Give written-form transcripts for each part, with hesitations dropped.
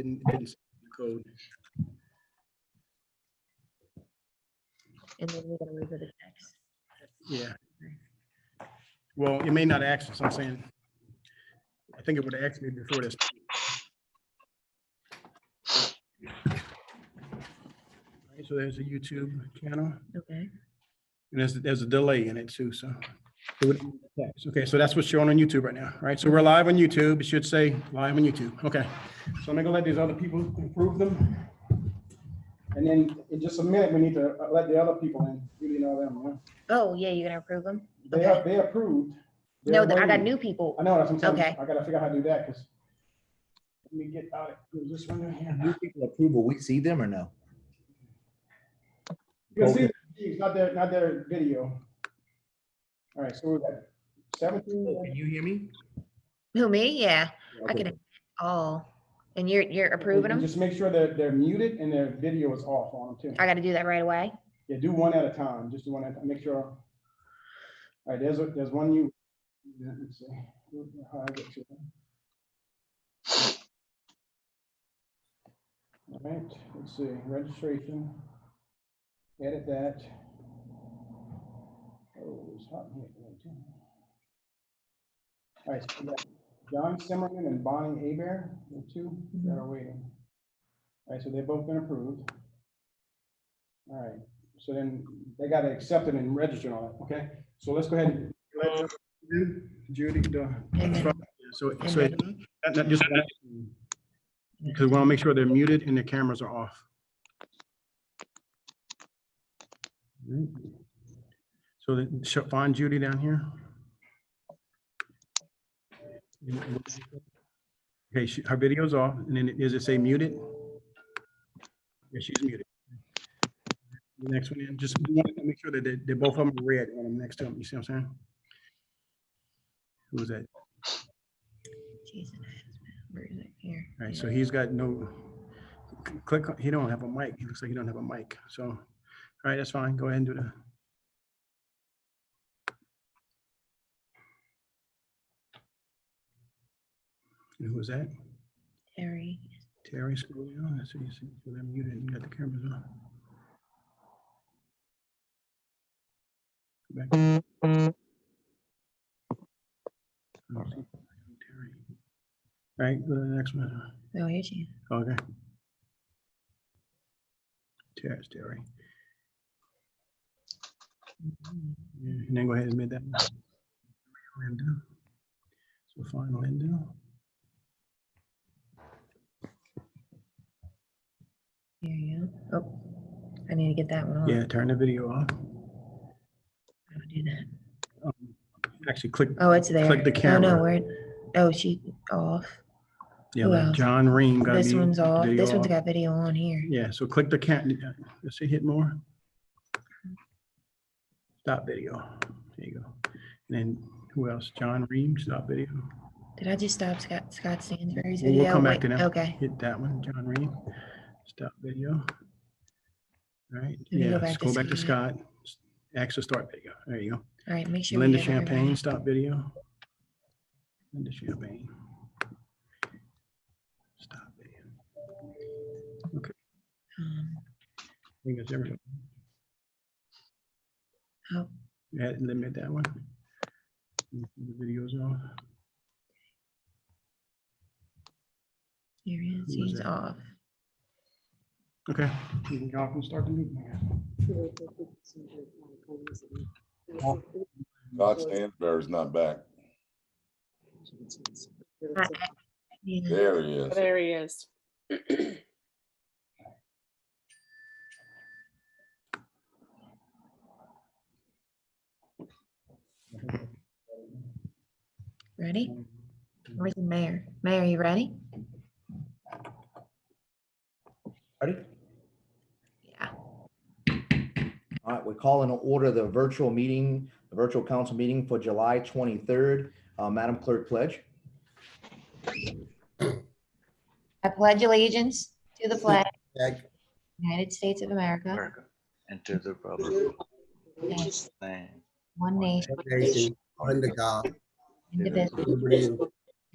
didn't see the code. And then we're gonna move to the text. Yeah. Well, it may not ask us, I'm saying. I think it would have asked me before this. Right, so there's a YouTube channel, Okay. and there's a delay in it too, so. It would- Okay, so that's what's showing on YouTube right now, right? So we're live on YouTube. It should say live on YouTube. Okay. So I'm gonna let these other people improve them. And then in just a minute, we need to let the other people in. You know them, yeah? Oh, yeah, you're gonna approve them? They approved. No, They're I got waiting. new people. I know, that's what I'm saying. Okay. I gotta figure out how to do that, because let me get out of this one here. New people approval, we see them or no? You can see the names, not their video. All right, so we've got 17. Can you hear me? Who, me? Yeah, I Okay. can all. And you're approving And them? just make sure that they're muted and their video is off on them too. I gotta do that right away? Yeah, do one at a time. Just do one at a time. Make sure. All right, there's one you. Let's see. How I get to it. All right, let's see. Registration. Edit that. Oh, it's hot in here too. All right, so we got John Simmerman and Bonnie Hebert, the two that are waiting. All right, so they've both been approved. All right, so then they got to accept it and register on it, okay? So let's go ahead and let Judy, so not just because we want to make sure they're muted and their cameras are off. So then find Judy down here. Okay, her video's off, and then does it say muted? Yeah, she's muted. The next one in, just want to make sure that they're both of them are red on them next to them. You see what I'm saying? Who was that? Jesus, where is it? Here. All right, so he's got no, click, he don't have a mic. He looks like he don't have a mic. So, all right, that's fine. Go ahead and do the. And who was that? Terry. Terry, scroll down. So you see, so they're muted and you got the cameras on. Go back. Terry. All right, go to the next one. Oh, here she is. Okay. Terry. Yeah, and then go ahead and admit that. Linda. So find Linda. Here you go. Oh, I need to get that one on. Yeah, turn the video off. How do I do that? Actually, click. Oh, it's there. Click the camera. Oh, no, where? Oh, she off. Yeah, Who like else? John Ream got This one's off. video This one's off. got video on here. Yeah, so click the let's see, hit more. Stop video. There you go. And then who else? John Ream, stop video. Did I just stop Scott Stansbury's We'll video? come back Wait, to that. okay. Hit that one, John Ream. Stop video. All right. Let me go Yeah, back let's to go back to Scott. Scott. Access start video. There you go. All right, make sure. Linda we have Champagne, everybody. stop video. Linda Champagne. Stop video. Okay. I think that's everything. Oh, Yeah, limit that one. The video's on. here he is. Who was He's that? off. Okay, y'all can start the meeting. Scott Stansbury's not back. Yeah. There he is. There he is. Ready? Where's the mayor? Mayor, you ready? Ready? Yeah. All right, we're calling to order the virtual meeting, the virtual council meeting for July 23rd. Madam Clerk, pledge. I pledge allegiance to the flag Flag. of the United States of America, America, and to the republic, and name, one nation, nation, Under God, indivisible, liberty, and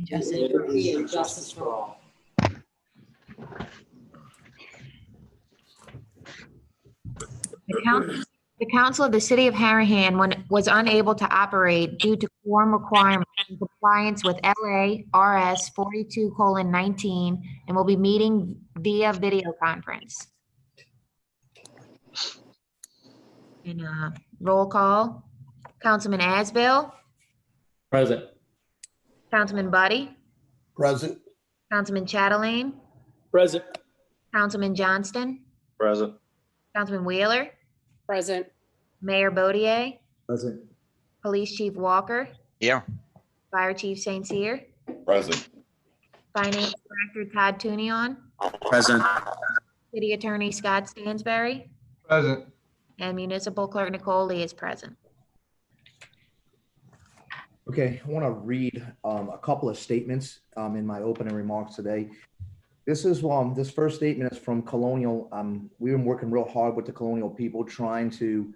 justice. liberty and justice for all. The council of the city of Harahan was unable to operate due to quorum requirements in compliance with LA RS 42:19 and will be meeting via video conference. And roll call, Councilman Asbill, Present. Councilman Buddy, Present. Councilman Chatelain, Present. Councilman Johnston, Present. Councilman Wheeler, Present. Mayor Bodier, Present. Police Chief Walker, Here. Fire Chief St. Cyr, Present. Finance Director Todd Tunion, Present. City Attorney Scott Stansberry, Present. and Municipal Clerk Nicole Lee is present. Okay, I want to read a couple of statements in my opening remarks today. This first statement is from Colonial. We've been working real hard with the Colonial people, trying to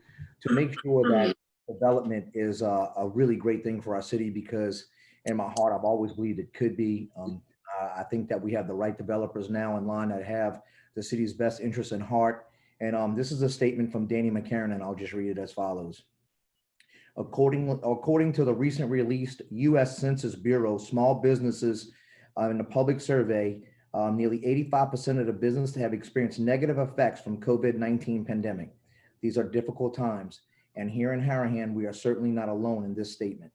make sure that development is a really great thing for our city, because in my heart, I've always believed it could be. I think that we have the right developers now in line that have the city's best interests in heart. And this is a statement from Danny McCarron, and I'll just read it as follows. According to the recent released U.S. Census Bureau small businesses in the public survey, nearly 85% of the businesses have experienced negative effects from COVID-19 pandemic. These are difficult times, and here in Harahan, we are certainly not alone in this statement.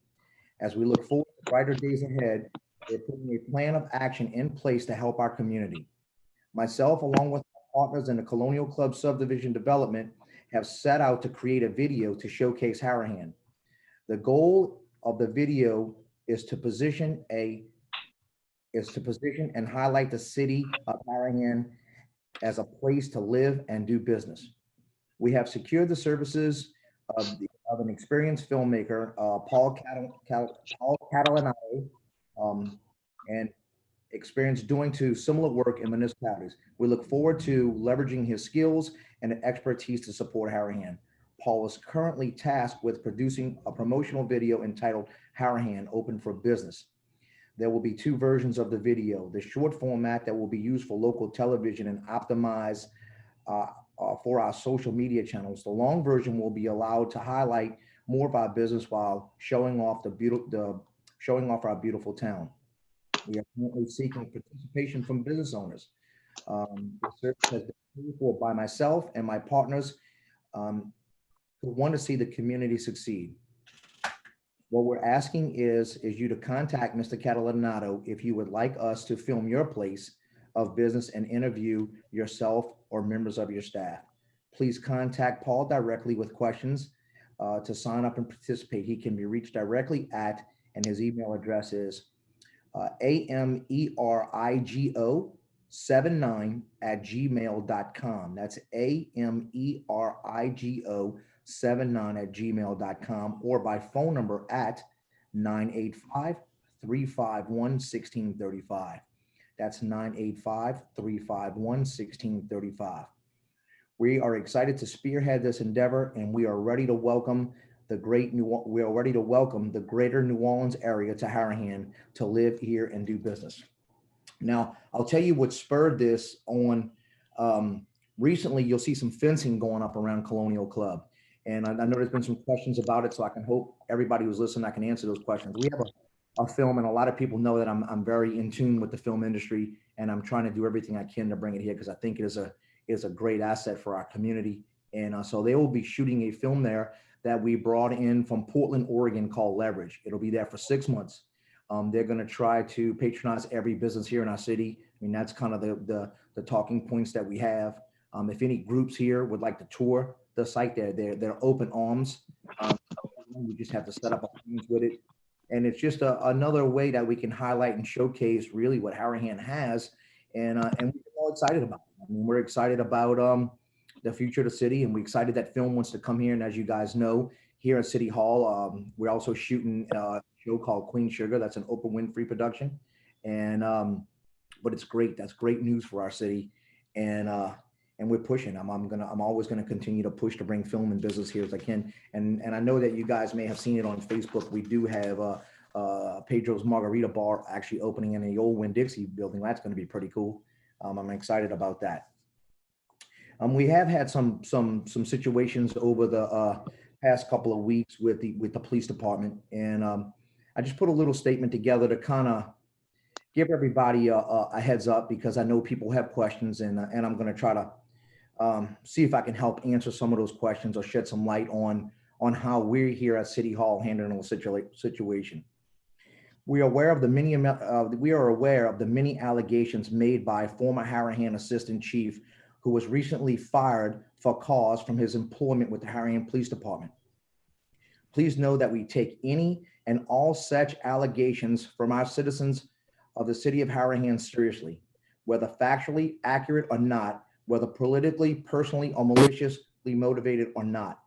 As we look forward to brighter days ahead, we're putting a plan of action in place to help our community. Myself, along with my partners in the Colonial Club Subdivision Development, have set out to create a video to showcase Harahan. The goal of the video is to position and highlight the city of Harahan as a place to live and do business. We have secured the services of an experienced filmmaker, Paul Catalanari, and experience doing similar work in municipalities. We look forward to leveraging his skills and expertise to support Harahan. Paul is currently tasked with producing a promotional video entitled Harahan Open for Business. There will be two versions of the video: the short format that will be used for local television and optimized for our social media channels. The long version will be allowed to highlight more of our business while showing off our beautiful town. We are currently seeking participation from business owners. The search has been paid for by myself and my partners who want to see the community succeed. What we're asking is you to contact Mr. Catalanato if you would like us to film your place of business and interview yourself or members of your staff. Please contact Paul directly with questions to sign up and participate. He can be reached directly at, and his email address is amerigo79@gmail.com. That's amerigo79@gmail.com, or by phone number at 985-351-1635. That's 985-351-1635. We are excited to spearhead this endeavor, and we are ready to welcome the greater New Orleans area to Harahan to live here and do business. Now, I'll tell you what spurred this on. Recently, you'll see some fencing going up around Colonial Club. And I know there's been some questions about it, so I can hope everybody who's listening, I can answer those questions. We have a film, and a lot of people know that I'm very in tune with the film industry, and I'm trying to do everything I can to bring it here because I think it is a great asset for our community. And so they will be shooting a film there that we brought in from Portland, Oregon, called Leverage. It'll be there for 6 months. They're going to try to patronize every business here in our city. I mean, that's kind of the talking points that we have. If any groups here would like to tour the site, they're open arms. We just have to set up appointments with it. And it's just another way that we can highlight and showcase really what Harahan has. And we're all excited about it. I mean, we're excited about the future of the city, and we're excited that film wants to come here. And as you guys know, here at City Hall, we're also shooting a show called Queen Sugar. That's an Oprah Winfrey production. And but it's great. That's great news for our city. And we're pushing. I'm always gonna continue to push to bring film and business here as I can. And I know that you guys may have seen it on Facebook. We do have Pedro's Margarita Bar actually opening in the old Winn-Dixie building. That's going to be pretty cool. I'm excited about that. We have had some situations over the past couple of weeks with the police department, and I just put a little statement together to kind of give everybody a heads up, because I know people have questions, and I'm going to try to see if I can help answer some of those questions or shed some light on how we're here at City Hall handling the situation. We are aware of the many allegations made by former Harahan Assistant Chief, who was recently fired for cause from his employment with the Harahan Police Department. Please know that we take any and all such allegations from our citizens of the city of Harahan seriously, whether factually accurate or not, whether politically, personally, or maliciously motivated or not.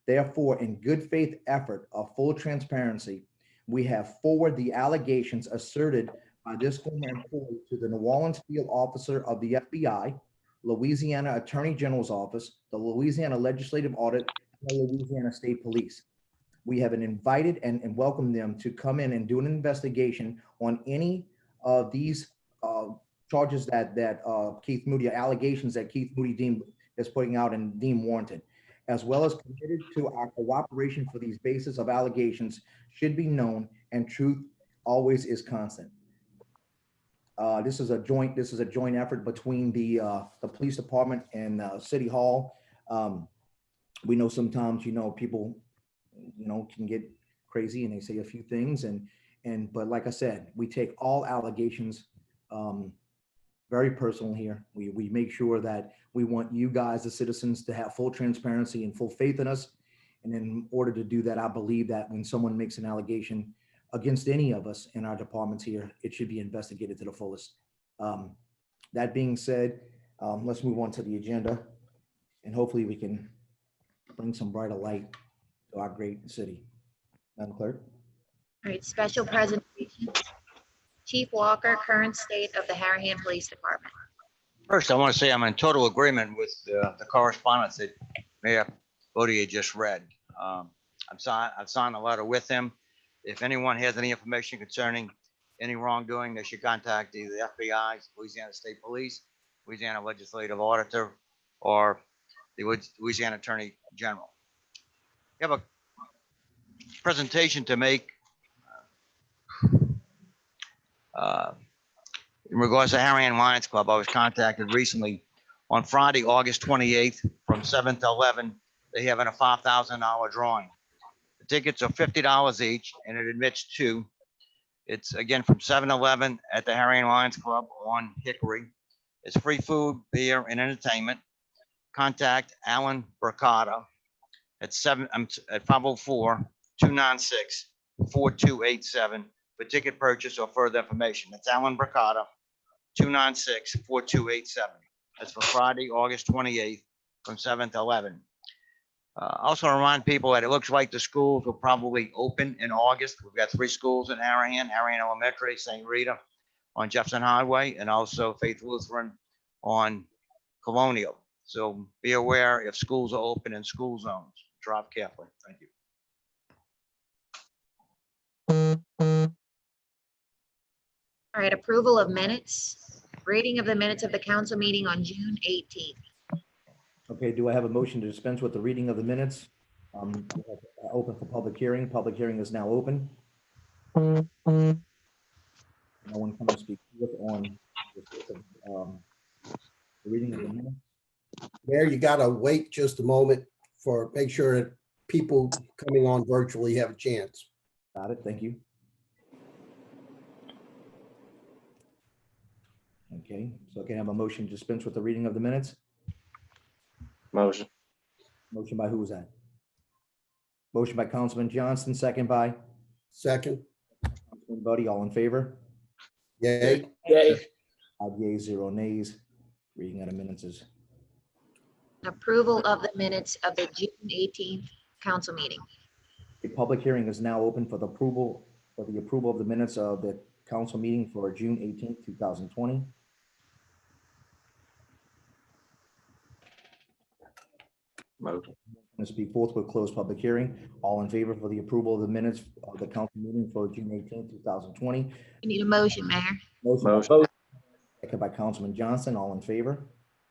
Therefore, in good faith effort of full transparency, we have forwarded the allegations asserted by this former employee to the New Orleans field officer of the FBI, Louisiana Attorney General's Office, the Louisiana Legislative Audit, and the Louisiana State Police. We have invited and welcomed them to come in and do an investigation on any of these charges that Keith Moody, allegations that Keith Moody is putting out and deemed warranted, as well as committed to our cooperation for these bases of allegations should be known, and truth always is constant. This is a joint effort between the police department and City Hall. We know sometimes, people, can get crazy and they say a few things, but like I said, we take all allegations very personal here. We make sure that we want you guys, the citizens, to have full transparency and full faith in us. And in order to do that, I believe that when someone makes an allegation against any of us in our departments here, it should be investigated to the fullest. That being said, let's move on to the agenda, and hopefully we can bring some brighter light to our great city. Madam Clerk. All right, special presentation. Chief Walker, current state of the Harahan Police Department. First, I want to say I'm in total agreement with the correspondence that Mayor Bodier just read. I've signed a letter with him. If anyone has any information concerning any wrongdoing, they should contact either the FBI, Louisiana State Police, Louisiana Legislative Auditor, or the Louisiana Attorney General. You have a presentation to make in regards to Harahan Lions Club. I was contacted recently on Friday, August 28th from 7 to 11. They have a $5,000 drawing. The tickets are $50 each, and it admits two. It's again from 7 to 11 at the Harahan Lions Club on Hickory. It's free food, beer, and entertainment. Contact Alan Bracata at 504-296-4287 for ticket purchase or further information. That's Alan Bracata, 296-4287. That's for Friday, August 28th from 7 to 11. Also remind people that it looks like the schools will probably open in August. We've got 3 schools in Harahan Elementary, St. Rita on Jefferson Highway, and also Faith Lutheran on Colonial. So be aware if schools are open in school zones. Drive carefully. Thank you. All right, approval of minutes. Reading of the minutes of the council meeting on June 18th. Okay, do I have a motion to dispense with the reading of the minutes? Open for public hearing. Public hearing is now open. No one come to speak on the reading of the minutes. Mayor, you gotta wait just a moment make sure that people coming on virtually have a chance. Got it, thank you. Okay, so can I have a motion to dispense with the reading of the minutes? Motion. Motion by who was that? Motion by Councilman Johnston, second by Second, Councilman Buddy, all in favor? yay. Yay. 5 yeas, 0 nays. Reading of the minutes is, Approval of the minutes of the June 18th council meeting. the public hearing is now open for the approval of the minutes of the council meeting for June 18th, 2020. Motion. Going to speak forth with closed public hearing. All in favor for the approval of the minutes of the council meeting for June 18th, 2020. You need a motion, Mayor. Motion Motion. second by Councilman Johnson. All in favor?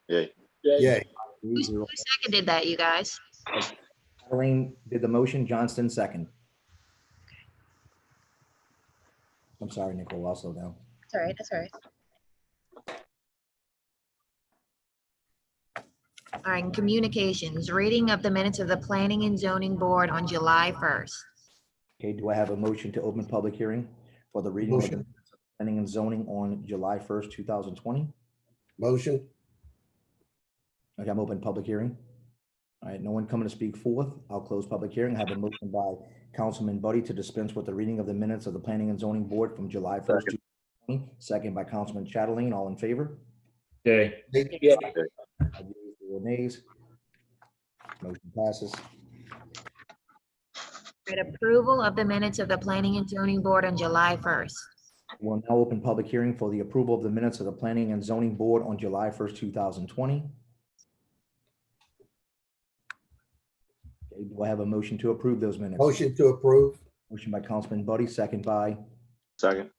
Yay. Yay. Who seconded that, you guys? Elaine did the motion, Johnston second. I'm sorry, Nicole, I'll slow down. That's all right, that's all right. All right, and communications, reading of the minutes of the Planning and Zoning Board on July 1st. Okay, do I have a motion to open public hearing for the reading of the Motion. planning and zoning on July 1st, 2020? Motion. Okay, I'm open public hearing. All right, no one coming to speak forth. I'll close public hearing. I have a motion by Councilman Buddy to dispense with the reading of the minutes of the Planning and Zoning Board from July 1st, 2020. Second by Councilman Chatelain. All in favor? Yay. 5 yeas, 0 nays. Motion passes. Right, approval of the minutes of the Planning and Zoning Board on July 1st. We'll now open public hearing for the approval of the minutes of the Planning and Zoning Board on July 1st, 2020. Okay, do I have a motion to approve those minutes? Motion to approve. Motion by Councilman Buddy, second by Second.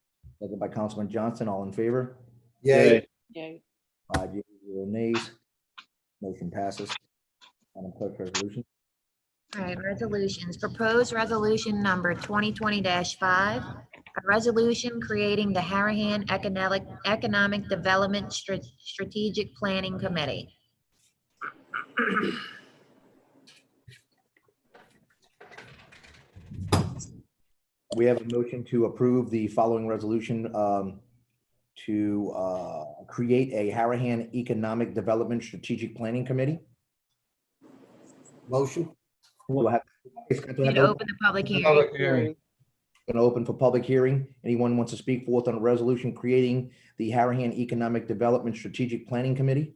Councilman Johnson. All in favor? Yay. 5 yeas, 0 nays. Motion passes. Madam Clerk, resolution. All right, resolutions, proposed resolution number 2020-5, a resolution creating the Harahan Economic Development Strategic Planning Committee. We have a motion to approve the following resolution to create a Harahan Economic Development Strategic Planning Committee. Motion. Do I have- Need to open the public hearing. Going to open for public hearing. Anyone wants to speak forth on a resolution creating the Harahan Economic Development Strategic Planning Committee?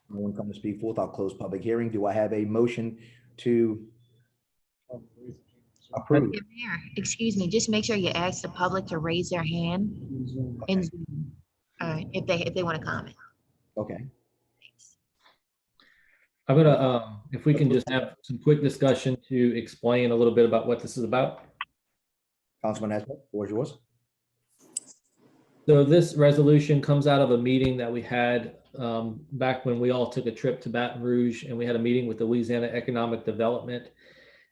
No one come to speak forth. I'll close public hearing. Do I have a motion to approve? Mayor, excuse me, just make sure you ask the public to raise their hand in Zoom, if they want to comment. Okay. I'm gonna, if we can just have some quick discussion to explain a little bit about what this is about. Councilman Nesbitt, floor is yours. So this resolution comes out of a meeting that we had back when we all took a trip to Baton Rouge, and we had a meeting with the Louisiana Economic Development.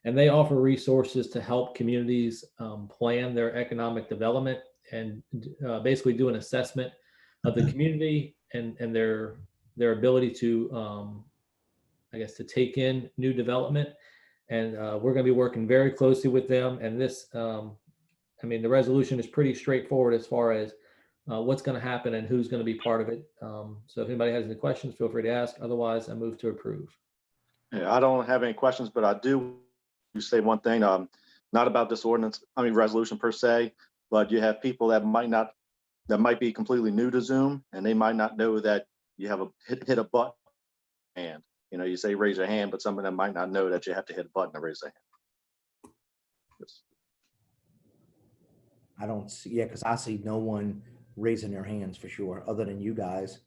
And they offer resources to help communities plan their economic development and basically do an assessment of the community and their ability to, I guess, to take in new development. And we're going to be working very closely with them. And this, I mean, the resolution is pretty straightforward as far as what's going to happen and who's going to be part of it. So if anybody has any questions, feel free to ask. Otherwise, I move to approve. Yeah, I don't have any questions, but I do say one thing, not about this ordinance, resolution per se, but you have people that might be completely new to Zoom, and they might not know that you have a hit a button, and you say raise your hand, but someone that might not know that you have to hit a button to raise their hand. Yes. I don't see, yeah, because I see no one raising their hands for sure, other than you guys.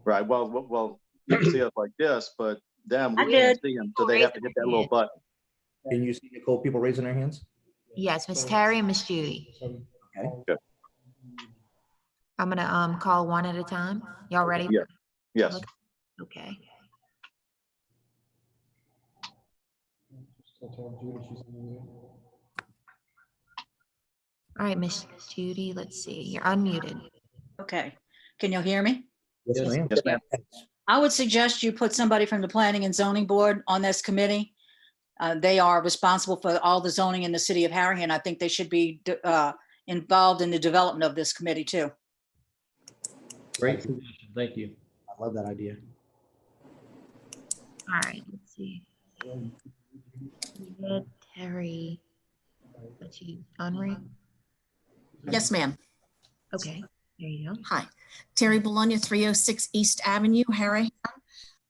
Right. Well, you can see us like this, but them, I we can't did. see them, so they have to hit that little button. Can you see, Nicole, people raising their hands? Yes, Miss Terry and Miss Judy. Okay. I'm gonna call one at a time. Y'all ready? Yeah. Yes. Okay. All right, Miss Judy, let's see. You're unmuted. Okay, can you hear me? Yes, ma'am. Yes, ma'am. I would suggest you put somebody from the Planning and Zoning Board on this committee. They are responsible for all the zoning in the city of Harahan. I think they should be involved in the development of this committee too. Great suggestion. Thank you. I love that idea. All right, let's see. We had Terry. Let's see, Henri. Yes, ma'am. Okay, there you go. Hi, Terry Bologna, 306 East Avenue, Harahan.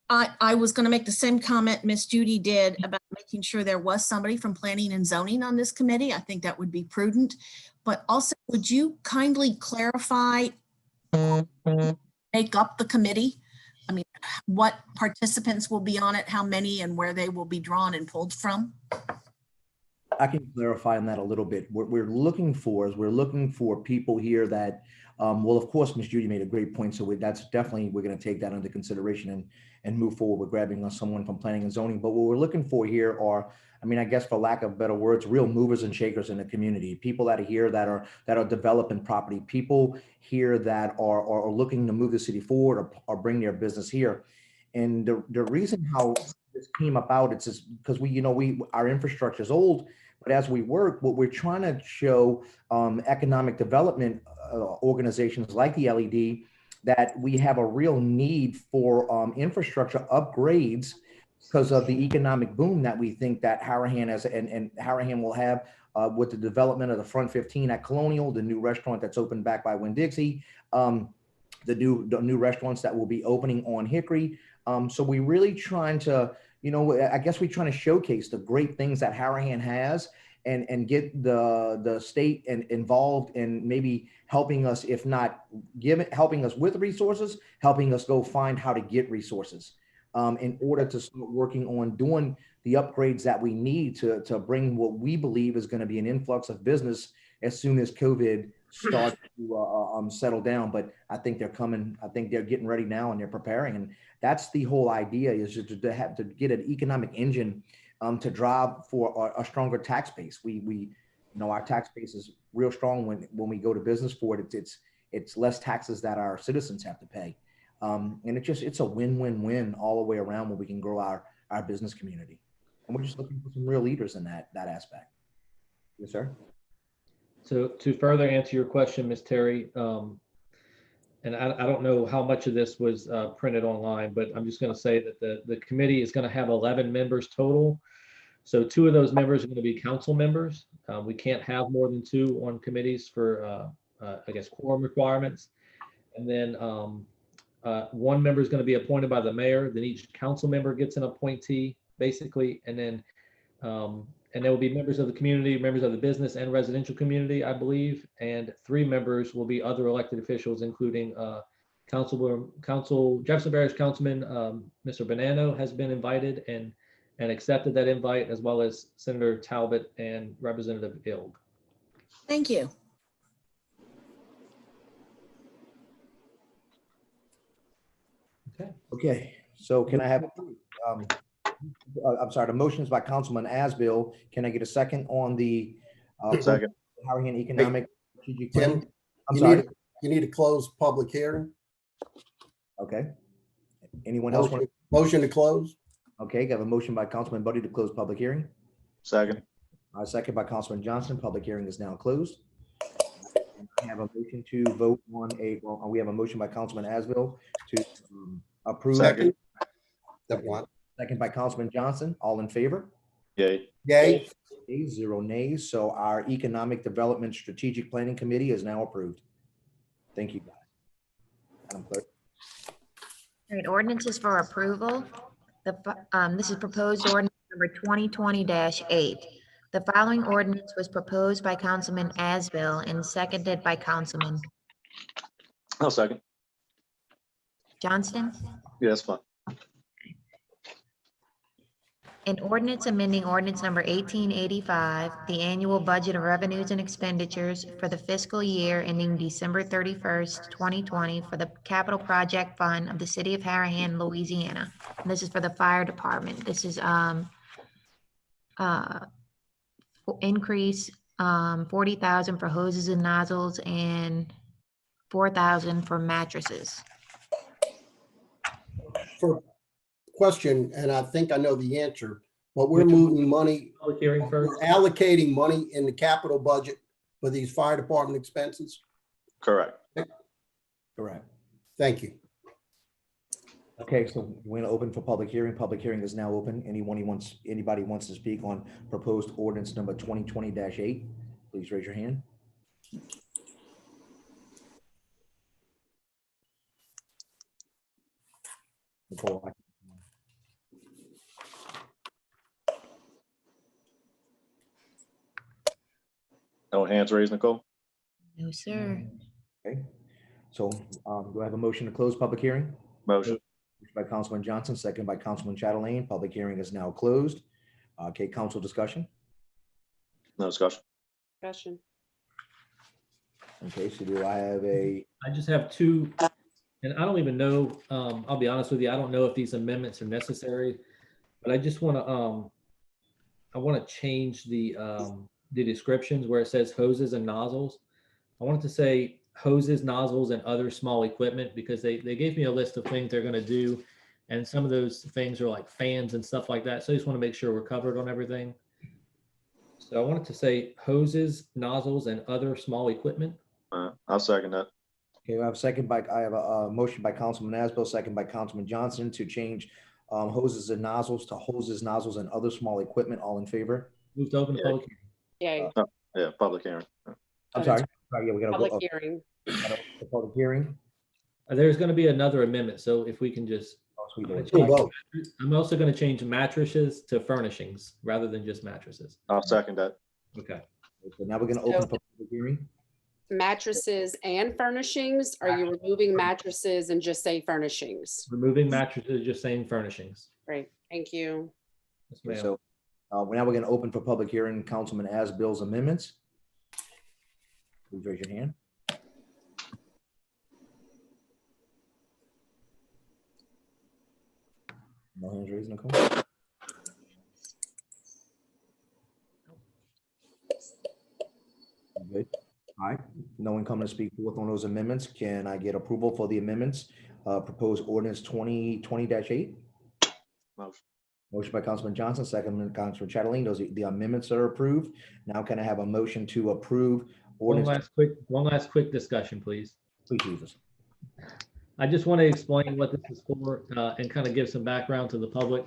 I was going to make the same comment Miss Judy did about making sure there was somebody from planning and zoning on this committee. I think that would be prudent. But also, would you kindly clarify, make up the committee? I mean, what participants will be on it, how many, and where they will be drawn and pulled from? I can clarify on that a little bit. What we're looking for is we're looking for people here that, well, of course, Ms. Judy made a great point. So that's definitely, we're going to take that under consideration and move forward with grabbing on someone from planning and zoning. But what we're looking for here are, I mean, I guess for lack of better words, real movers and shakers in the community, people that are here that are developing property, people here that are looking to move the city forward or bring their business here. And the reason how this came about, it's just because our infrastructure is old. But as we work, what we're trying to show economic development organizations like the LED that we have a real need for infrastructure upgrades because of the economic boom that we think that Harahan and Harahan will have with the development of the Front 15 at Colonial, the new restaurant that's opened back by Winn-Dixie, the new restaurants that will be opening on Hickory. So we really trying to, I guess we're trying to showcase the great things that Harahan has and get the state involved in maybe helping us, if not helping us with resources, helping us go find how to get resources in order to start working on doing the upgrades that we need to bring what we believe is going to be an influx of business as soon as COVID starts to settle down. But I think they're coming. I think they're getting ready now and they're preparing. And that's the whole idea, is to get an economic engine to drive for a stronger tax base. We our tax base is real strong when we go to business for it. It's less taxes that our citizens have to pay. And it's a win-win-win all the way around when we can grow our business community. And we're just looking for some real leaders in that aspect. Yes, sir. So to further answer your question, Ms. Terry, and I don't know how much of this was printed online, but I'm just going to say that the committee is going to have 11 members total. So 2 of those members are going to be council members. We can't have more than 2 on committees for, I guess, quorum requirements. And then 1 member is going to be appointed by the mayor. Then each council member gets an appointee, basically. And then and there will be members of the community, members of the business and residential community, I believe. And 3 members will be other elected officials, including Jefferson Parish Councilman Mr. Bonanno has been invited and accepted that invite, as well as Senator Talbot and Representative Ilg. Thank you. Okay. So can I have? I'm sorry. The motion is by Councilman Asbill. Can I get a second on the Second. Harahan Economic Strategic Tim, Plan? I'm sorry. You need to close public hearing. Okay. Anyone else? Motion to close. Okay, got a motion by Councilman Buddy to close public hearing. Second. Second by Councilman Johnson. Public hearing is now closed. I have a motion to vote on we have a motion by Councilman Asbill to approve. Second. Second by Councilman Johnson. All in favor? Yay. Yay. Ayes, 0 nays. So our Economic Development Strategic Planning Committee is now approved. Thank you, guys. Madam Clerk. All right, ordinances for approval. This is proposed ordinance number 2020-8. The following ordinance was proposed by Councilman Asbill and seconded by Councilman I'll second. Johnston. Yeah, that's fine. An ordinance amending ordinance number 1885, the annual budget of revenues and expenditures for the fiscal year ending December 31st, 2020 for the Capital Project Fund of the City of Harahan, Louisiana. And this is for the fire department. This is increase 40,000 for hoses and nozzles and 4,000 for mattresses. For question, and I think I know the answer, but we're moving money, Public hearing first. we're allocating money in the capital budget for these fire department expenses. Correct. Correct. Thank you. Okay, so we're going to open for public hearing. Public hearing is now open. Anybody wants to speak on proposed ordinance number 2020-8, please raise your hand. Nicole, No hands raised, Nicole? No, sir. okay. So do I have a motion to close public hearing? Motion. By Councilman Johnson, second by Councilman Chatelain. Public hearing is now closed. Okay, council discussion. No discussion. Discussion. Okay, so do I have a, I just have two, and I don't even know, I'll be honest with you, I don't know if these amendments are necessary, but I just want to, I want to change the descriptions where it says hoses and nozzles. I want it to say hoses, nozzles, and other small equipment, because they gave me a list of things they're going to do. And some of those things are like fans and stuff like that. So I just want to make sure we're covered on everything. So I wanted to say hoses, nozzles, and other small equipment. I'll second that. okay, I have a motion by Councilman Asbill, second by Councilman Johnson to change hoses and nozzles to hoses, nozzles, and other small equipment. All in favor? Move to open the public hearing. Yay. Yeah, public hearing. I'm sorry. Yeah, we gotta Public go. hearing. The public hearing. There's going to be another amendment. So if we can just, Oh, sweet Lord. Do both. I'm also going to change mattresses to furnishings rather than just mattresses. I'll second that. Okay. So now we're gonna open for public hearing. Mattresses and furnishings? Are you removing mattresses and just say furnishings? Removing mattresses, just saying furnishings. Great, thank you. Yes, ma'am. So now we're gonna open for public hearing, Councilman Asbill's amendments. Please raise your hand. No hands raised, Nicole? Good. All right, no one coming to speak forth on those amendments. Can I get approval for the amendments? Proposed ordinance 2020-8? Motion. Motion by Councilman Johnson, second by Councilman Chatelain. Those are the amendments that are approved. Now can I have a motion to approve One ordinance? last quick discussion, please. Please, Jesus. I just want to explain what this is for and kind of give some background to the public.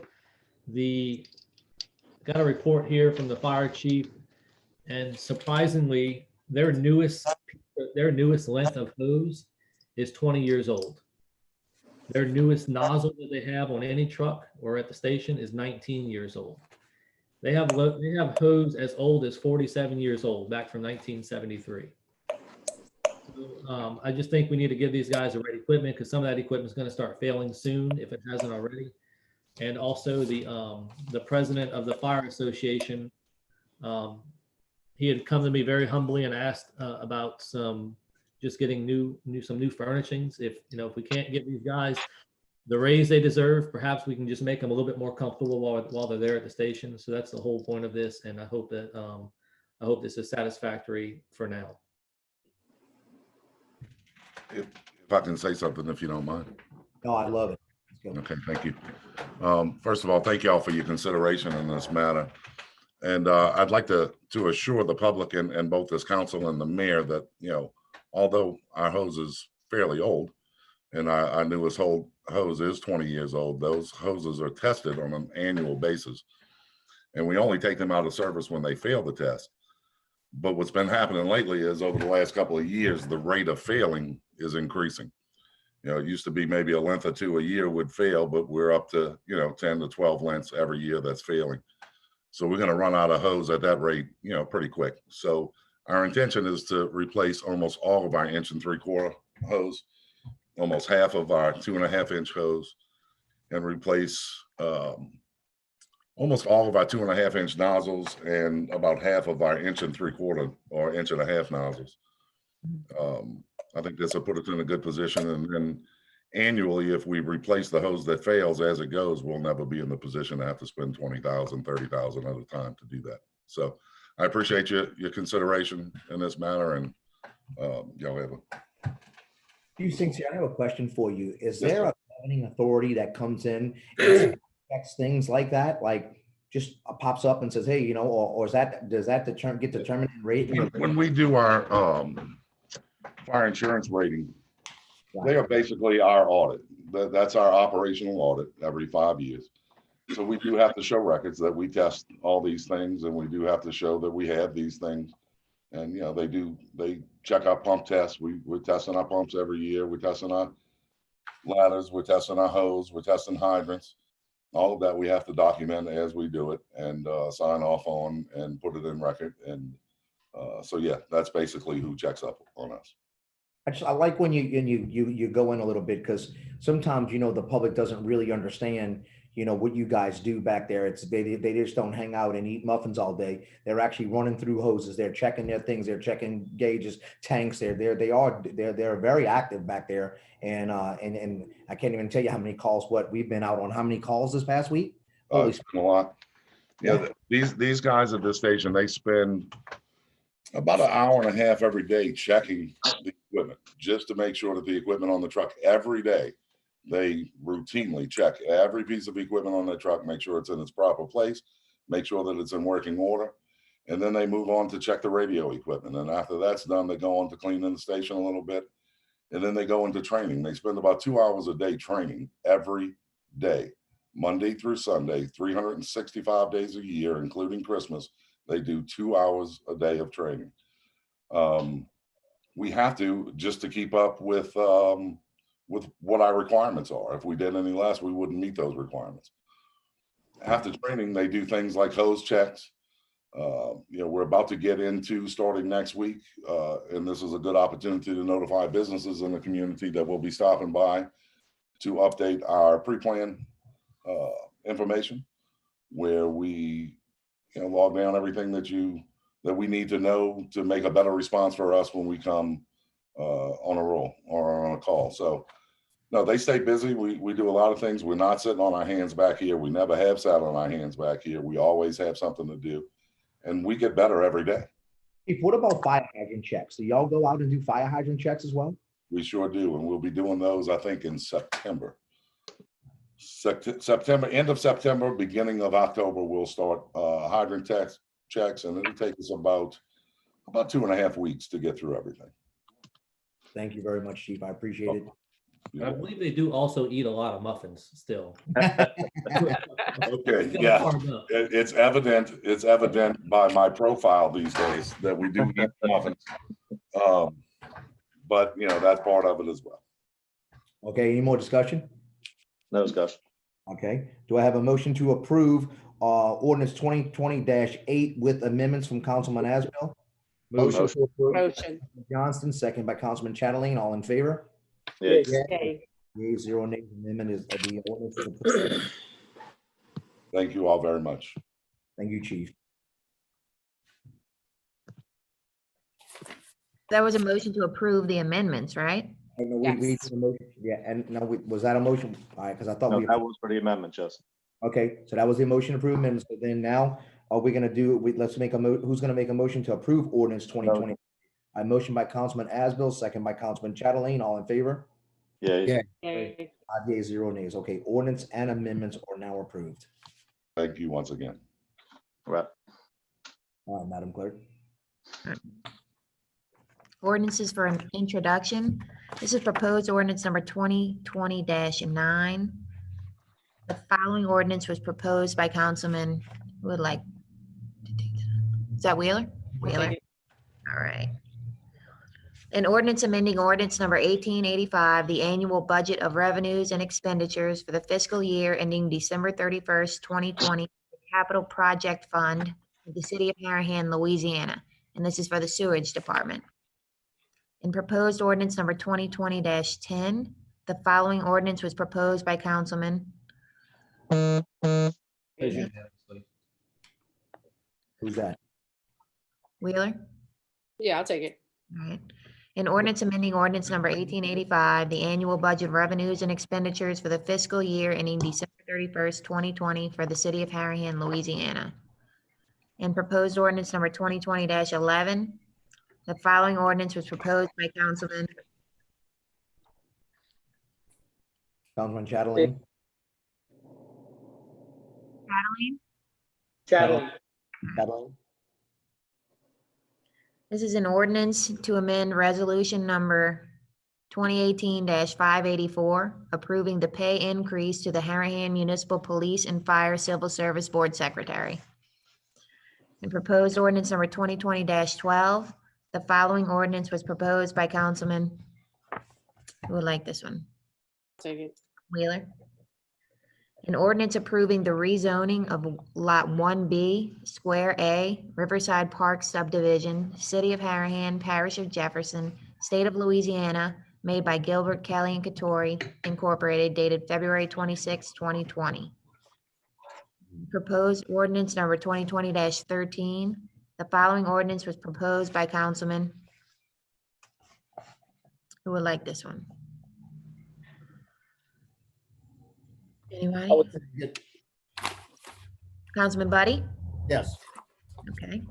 Got a report here from the fire chief, and surprisingly, their newest length of hose is 20 years old. Their newest nozzle that they have on any truck or at the station is 19 years old. They have hose as old as 47 years old, back from 1973. So, I just think we need to give these guys the right equipment, because some of that equipment is going to start failing soon if it hasn't already. And also the president of the fire association, he had come to me very humbly and asked about just getting some new furnishings. If we can't give these guys the raise they deserve, perhaps we can just make them a little bit more comfortable while they're there at the station. So that's the whole point of this, and I hope this is satisfactory for now. If I can say something, if you don't mind. No, I love it. Let's go. Okay, thank you. First of all, thank you all for your consideration in this matter. And I'd like to assure the public and both this council and the mayor that, although our hose is fairly old, and our newest hose is 20 years old, those hoses are tested on an annual basis. And we only take them out of service when they fail the test. But what's been happening lately is over the last couple of years, the rate of failing is increasing. It used to be maybe a length or two a year would fail, but we're up to, 10 to 12 lengths every year that's failing. So we're going to run out of hose at that rate, pretty quick. So our intention is to replace almost all of our 1 3/4 hose, almost half of our 2.5-inch hose, and replace almost all of our 2.5-inch nozzles and about half of our 1 3/4 or 1.5-inch nozzles. I think this will put us in a good position, and then annually, if we replace the hose that fails as it goes, we'll never be in the position to have to spend $20,000, $30,000 at a time to do that. So I appreciate your consideration in this matter, and y'all have a Few things here. I have a question for you. Is there a governing authority that comes in and checks things like that? Like just pops up and says, hey, or does that get determined in rating? when we do our fire insurance rating, they are basically our audit. That's our operational audit every 5 years. So we do have to show records that we test all these things, and we do have to show that we have these things. And they check our pump tests. We're testing our pumps every year. We're testing our ladders. We're testing our hose. We're testing hydrants. All of that we have to document as we do it and sign off on and put it in record. And so yeah, that's basically who checks up on us. I like when you go in a little bit, because sometimes, the public doesn't really understand, you know, what you guys do back there. It's, they just don't hang out and eat muffins all day. They're actually running through hoses. They're checking their things. They're checking gauges, tanks. They're very active back there. And I can't even tell you how many calls, we've been out on how many calls this past week? Holy, It's been a lot. Yeah, these guys at this station, they spend about an hour and a half every day checking the equipment, just to make sure that the equipment on the truck every day, they routinely check every piece of equipment on the truck, make sure it's in its proper place, make sure that it's in working order. And then they move on to check the radio equipment. And after that's done, they go on to cleaning the station a little bit. And then they go into training. They spend about 2 hours a day training every day, Monday through Sunday, 365 days a year, including Christmas. They do 2 hours a day of training. We have to, just to keep up with what our requirements are. If we did any less, we wouldn't meet those requirements. After training, they do things like hose checks. You know, we're about to get into starting next week, and this is a good opportunity to notify businesses in the community that will be stopping by to update our pre-plan information, where we, you know, log down everything that we need to know to make a better response for us when we come on a roll or on a call. So no, they stay busy. We do a lot of things. We're not sitting on our hands back here. We never have sat on our hands back here. We always have something to do, and we get better every day. Chief, what about fire hydrant checks? Do y'all go out and do fire hydrant checks as well? We sure do, and we'll be doing those, I think, in September. September, end of September, beginning of October, we'll start hydrant checks, and it'll take us about 2.5 weeks to get through everything. Thank you very much, Chief. I appreciate it. I believe they do also eat a lot of muffins still. Okay, yeah, it's evident by my profile these days that we do eat muffins. But you know, that's part of it as well. Okay, any more discussion? No discussion. Okay, do I have a motion to approve ordinance 2020-8 with amendments from Councilman Asbill? Motion to approve. Motion. Johnston, second by Councilman Chatelain. All in favor? Yeah. Yay. Yea, 0 nays. Amendment is the ordinance is approved. Thank you all very much. Thank you, Chief. That was a motion to approve the amendments, right? I know we Yes. did a motion. Yeah, and no, was that a motion? All right, because I thought No, we. that was for the amendment, just. Okay, so that was the motion approved amendment. So then now, are we gonna do, let's make who's gonna make a motion to approve ordinance 2020? I motion by Councilman Asbill, second by Councilman Chatelain. All in favor? Yeah. Yay. 5 yeas, 0 nays. Okay, ordinance and amendments are now approved. Thank you once again. Right. All right, Madam Clerk. Ordinances for an introduction. This is proposed ordinance number 2020-9. The following ordinance was proposed by Councilman, who would like to take that? Is that Wheeler? Wheeler. All right. An ordinance amending ordinance number 1885, the annual budget of revenues and expenditures for the fiscal year ending December 31st, 2020, capital project fund of the city of Harahan, Louisiana. And this is for the sewage department. In proposed ordinance number 2020-10, the following ordinance was proposed by Councilman. Who's that? Wheeler? Yeah, I'll take it. All right. An ordinance amending ordinance number 1885, the annual budget revenues and expenditures for the fiscal year ending December 31st, 2020 for the city of Harahan, Louisiana. And proposed ordinance number 2020-11, the following ordinance was proposed by Councilman. Councilman Chatelain? Chatelain? Chatelain? This is an ordinance to amend resolution number 2018-584, approving the pay increase to the Harahan Municipal Police and Fire Civil Service Board Secretary. And proposed ordinance number 2020-12, the following ordinance was proposed by Councilman, who would like this one? Take it. Wheeler. An ordinance approving the rezoning of Lot 1B, Square A, Riverside Park Subdivision, City of Harahan, Parish of Jefferson, State of Louisiana, made by Gilbert, Kelly, and Katori Incorporated, dated February 26, 2020. Proposed ordinance number 2020-13. The following ordinance was proposed by Councilman. Who would like this one? Anybody? Councilman Buddy? Yes. Okay.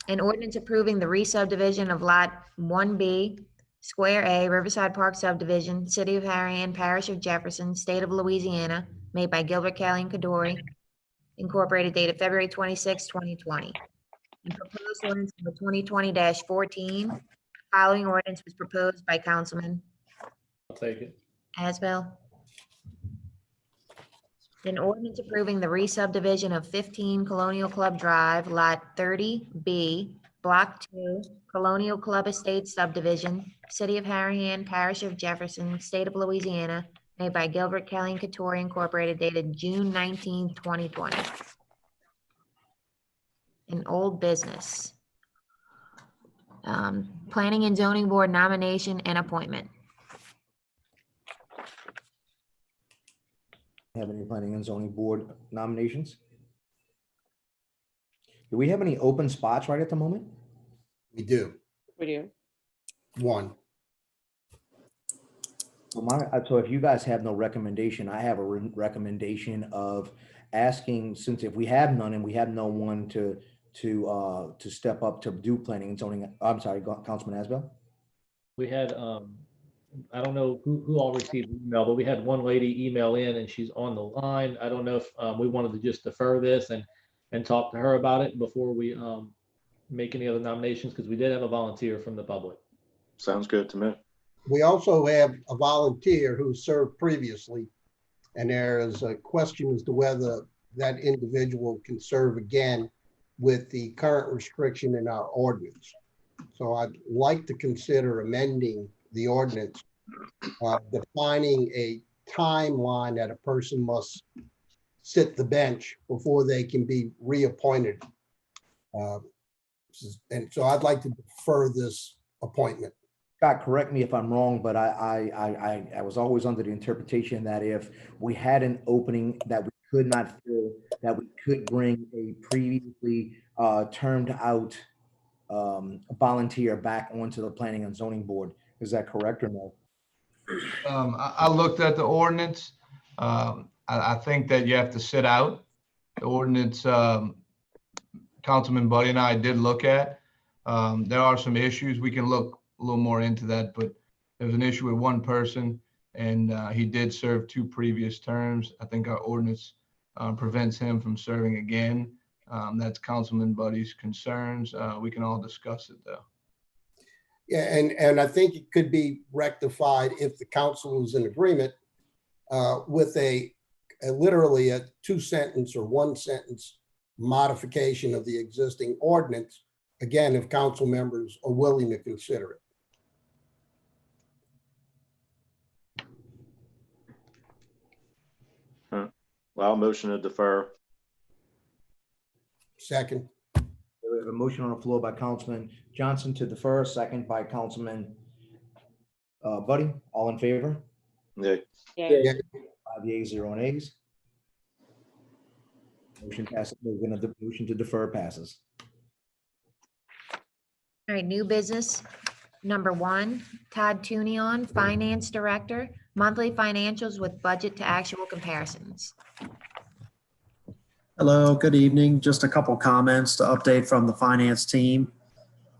An ordinance approving the re-subdivision of Lot 1B, Square A, Riverside Park subdivision, City of Harahan, Parish of Jefferson, State of Louisiana, made by Gilbert, Kelly, and Kadori, Incorporated, dated February 26, 2020. And proposed ordinance number 2020-14. Following ordinance was proposed by Councilman I'll take it. Asbell. An ordinance approving the re-subdivision of 15 Colonial Club Drive, Lot 30B, Block 2, Colonial Club Estates subdivision, City of Harahan, Parish of Jefferson, State of Louisiana, made by Gilbert, Kelly, and Katori Incorporated, dated June 19, 2020. An old business. Planning and Zoning Board nomination and appointment. Have any planning and zoning board nominations? Do we have any open spots right at the moment? We do. We do. One. So if you guys have no recommendation, I have a recommendation of asking, since if we have none and we have no one to step up to do planning and zoning, I'm sorry, Councilman Asbell? We had, I don't know who all received the email, but we had one lady email in and she's on the line. I don't know if we wanted to just defer this and talk to her about it before we make any other nominations, because we did have a volunteer from the public. Sounds good to me. We also have a volunteer who served previously, and there is a question as to whether that individual can serve again with the current restriction in our ordinance. So I'd like to consider amending the ordinance, defining a timeline that a person must sit the bench before they can be reappointed. And so I'd like to defer this appointment. Scott, correct me if I'm wrong, but I was always under the interpretation that if we had an opening that we could not fill, that we could bring a previously termed out volunteer back onto the planning and zoning board. Is that correct or no? I looked at the ordinance. I think that you have to sit out. The ordinance, Councilman Buddy and I did look at. There are some issues. We can look a little more into that, but there's an issue with one person and he did serve 2 previous terms. I think our ordinance prevents him from serving again. That's Councilman Buddy's concerns. We can all discuss it though. Yeah, and I think it could be rectified if the council is in agreement with a literally a 2-sentence or 1-sentence modification of the existing ordinance. Again, if council members are willing to consider it. Well, I'll motion to defer. Second. We have a motion on the floor by Councilman Johnson to defer, second by Councilman Buddy. All in favor? Yeah. Yeah. 5 yeas, 0 nays. Motion passes. The motion to defer passes. All right, new business. Number 1, Todd Tunion, Finance Director, monthly financials with budget to actual comparisons. Hello, good evening. Just a couple comments to update from the finance team.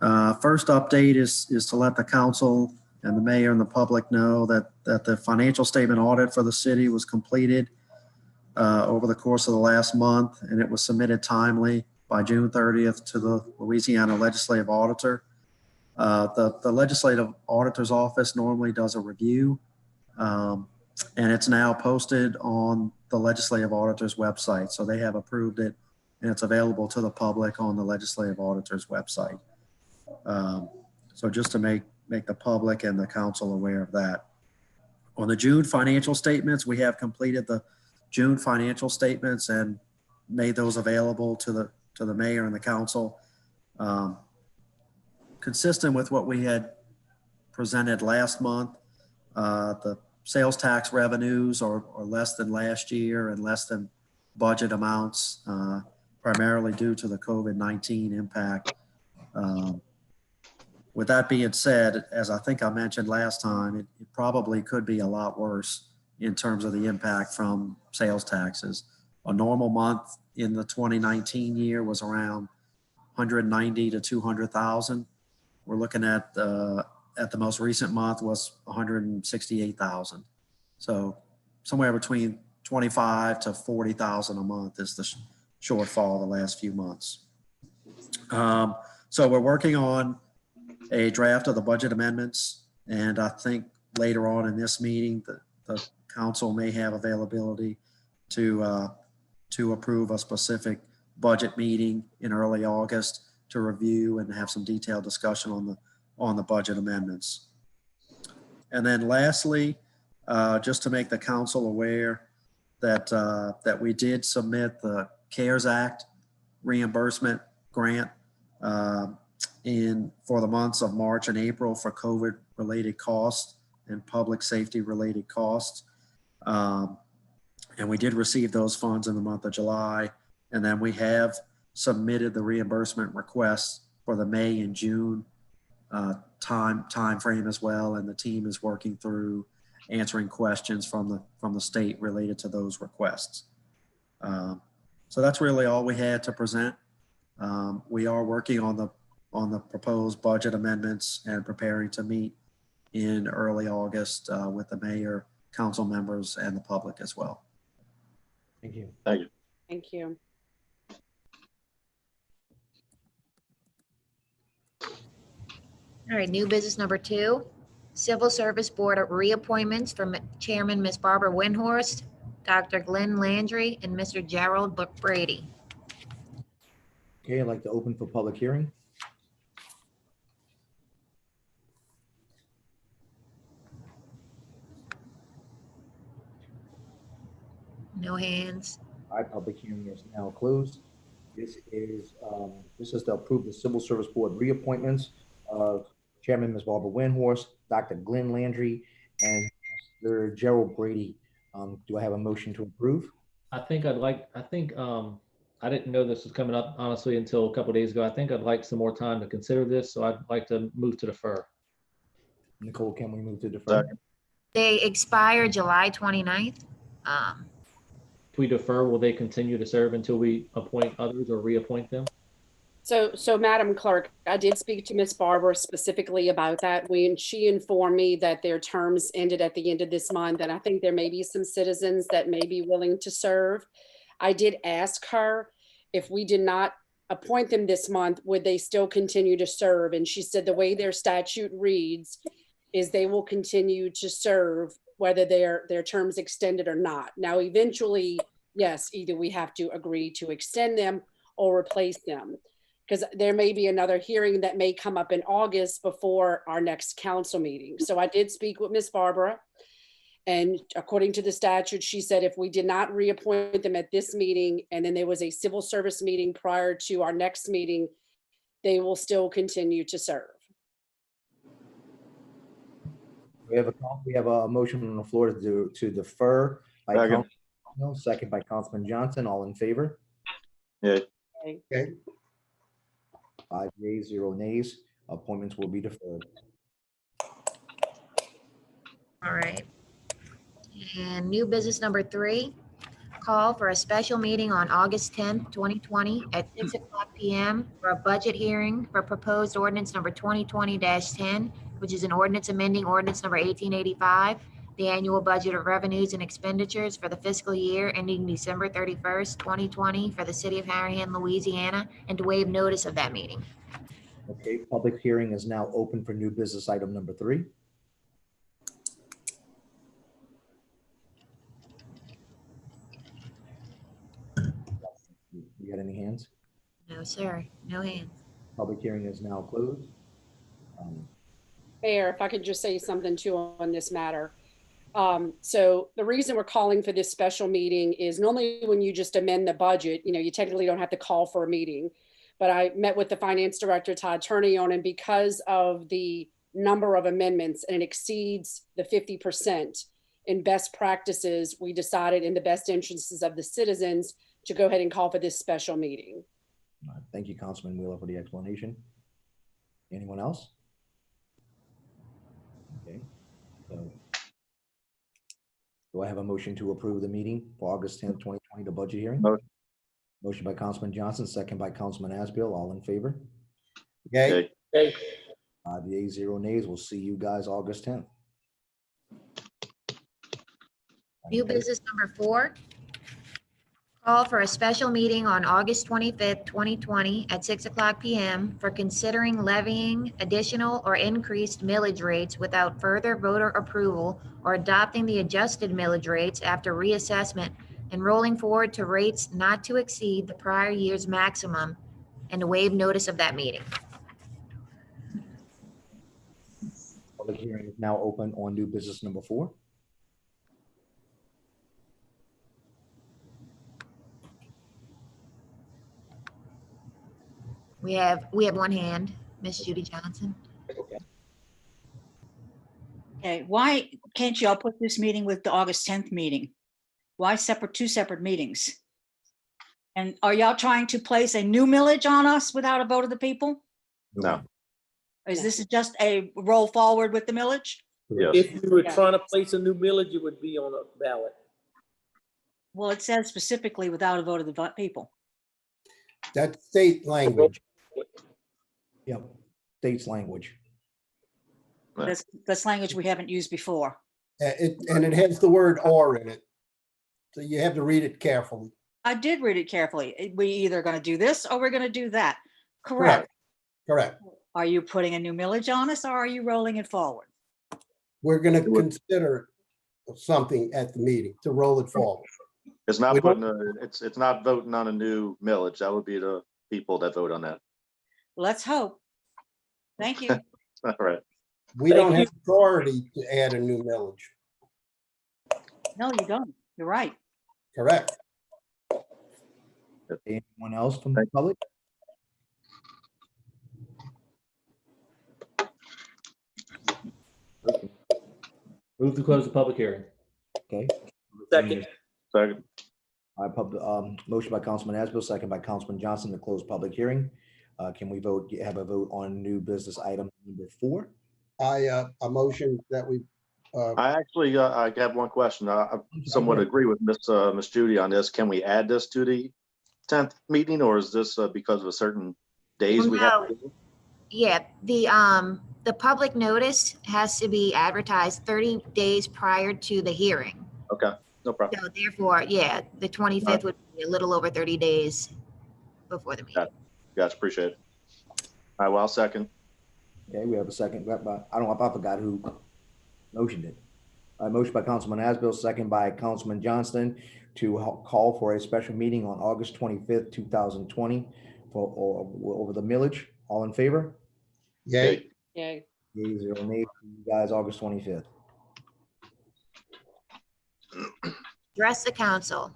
First update is to let the council and the mayor and the public know that the financial statement audit for the city was completed over the course of the last month, and it was submitted timely by June 30th to the Louisiana Legislative Auditor. The Legislative Auditor's Office normally does a review, and it's now posted on the Legislative Auditor's website. So they have approved it, and it's available to the public on the Legislative Auditor's website. So just to make the public and the council aware of that. On the June financial statements, we have completed the June financial statements and made those available to the mayor and the council. Consistent with what we had presented last month, the sales tax revenues are less than last year and less than budget amounts, primarily due to the COVID-19 impact. With that being said, as I think I mentioned last time, it probably could be a lot worse in terms of the impact from sales taxes. A normal month in the 2019 year was around 190 to 200,000. We're looking at the most recent month was 168,000. So somewhere between 25 to 40,000 a month is the shortfall the last few months. So we're working on a draft of the budget amendments, and I think later on in this meeting, the council may have availability to approve a specific budget meeting in early August to review and have some detailed discussion on the budget amendments. And then lastly, just to make the council aware that we did submit the CARES Act reimbursement grant for the months of March and April for COVID-related costs and public safety-related costs. And we did receive those funds in the month of July. And then we have submitted the reimbursement requests for the May and June time frame as well. And the team is working through answering questions from the state related to those requests. So that's really all we had to present. We are working on the proposed budget amendments and preparing to meet in early August with the mayor, council members, and the public as well. Thank you. Thank you. Thank you. All right, new business number 2, Civil Service Board of reappointments for Chairman Ms. Barbara Windhorst, Dr. Glenn Landry, and Mr. Gerald Brady. Okay, I'd like to open for public hearing. No hands. All right, public hearing is now closed. This is to approve the Civil Service Board reappointments of Chairman Ms. Barbara Windhorst, Dr. Glenn Landry, and Mr. Gerald Brady. Do I have a motion to approve? I didn't know this was coming up, honestly, until a couple of days ago. I think I'd like some more time to consider this, so I'd like to move to defer. Nicole, can we move to defer? They expire July 29th. If we defer, will they continue to serve until we appoint others or reappoint them? So Madam Clerk, I did speak to Ms. Barbara specifically about that when she informed me that their terms ended at the end of this month, and I think there may be some citizens that may be willing to serve. I did ask her if we did not appoint them this month, would they still continue to serve? And she said the way their statute reads is they will continue to serve whether their terms extended or not. Now, eventually, yes, either we have to agree to extend them or replace them, because there may be another hearing that may come up in August before our next council meeting. So I did speak with Ms. Barbara, and according to the statute, she said if we did not reappoint them at this meeting, and then there was a civil service meeting prior to our next meeting, they will still continue to serve. We have a motion on the floor to defer by Second. Second by Councilman Johnson. All in favor? Yeah. Okay. 5 yeas, 0 nays. Appointments will be deferred. All right. And new business number 3, call for a special meeting on August 10th, 2020 at 6:00 p.m. for a budget hearing for proposed ordinance number 2020-10, which is an ordinance amending ordinance number 1885, the annual budget of revenues and expenditures for the fiscal year ending December 31st, 2020 for the city of Harahan, Louisiana, and to waive notice of that meeting. Okay, public hearing is now open for new business item number 3. You got any hands? No, sir. No hands. Public hearing is now closed. Mayor, if I could just say something too on this matter. So the reason we're calling for this special meeting is normally when you just amend the budget, you technically don't have to call for a meeting. But I met with the finance director, Todd Turnion, and because of the number of amendments and it exceeds the 50%, in best practices, we decided in the best interests of the citizens to go ahead and call for this special meeting. All right, thank you, Councilman Wheeler, for the explanation. Anyone else? Okay. So, do I have a motion to approve the meeting for August 10th, 2020, the budget hearing? Motion. Motion by Councilman Johnson, second by Councilman Asbill. All in favor? Okay, Okay. 5 yeas, 0 nays. We'll see you guys August 10th. New business number 4. Call for a special meeting on August 25th, 2020 at 6:00 PM for considering levying additional or increased millage rates without further voter approval or adopting the adjusted millage rates after reassessment and rolling forward to rates not to exceed the prior year's maximum and to waive notice of that meeting. Public hearing is now open on new business number 4. We have one hand, Miss Judy Johnson. Okay, why can't y'all put this meeting with the August 10th meeting? Why two separate meetings? And are y'all trying to place a new millage on us without a vote of the people? No. Is this just a roll forward with the millage? Yes. If you were trying to place a new millage, it would be on a ballot. Well, it says specifically without a vote of the people. that's state language. Yep, state's language. That's language we haven't used before. And it has the word "or" in it. So you have to read it carefully. I did read it carefully. We either going to do this or we're going to do that. Correct. Correct. Are you putting a new millage on us or are you rolling it forward? We're going to consider something at the meeting to roll it forward. It's not We don't- putting it's not voting on a new millage. That would be the people that vote on that. Let's hope. Thank you. All right. We don't have authority to add a new millage. No, you don't. You're right. Correct. Anyone else from the public? Move to close the public hearing. Okay. Second. Second. Motion by Councilman Asbill, second by Councilman Johnson to close public hearing. Can we have a vote on new business item number 4? I motion that we, I actually I have one question. I somewhat agree with Miss Judy on this. Can we add this to the 10th meeting, or is this because of a certain days we have? No. Yeah, the public notice has to be advertised 30 days prior to the hearing. Okay, no problem. So therefore, yeah, the 25th would be a little over 30 days before the meeting. Gotcha, appreciate it. All right, well, I'll second. Okay, we have a second. I forgot who motioned it. Motion by Councilman Asbill, second by Councilman Johnston to call for a special meeting on August 25th, 2020 over the millage. All in favor? yay. Yay. Yay, 0 nays. See you guys August 25th. Address the council.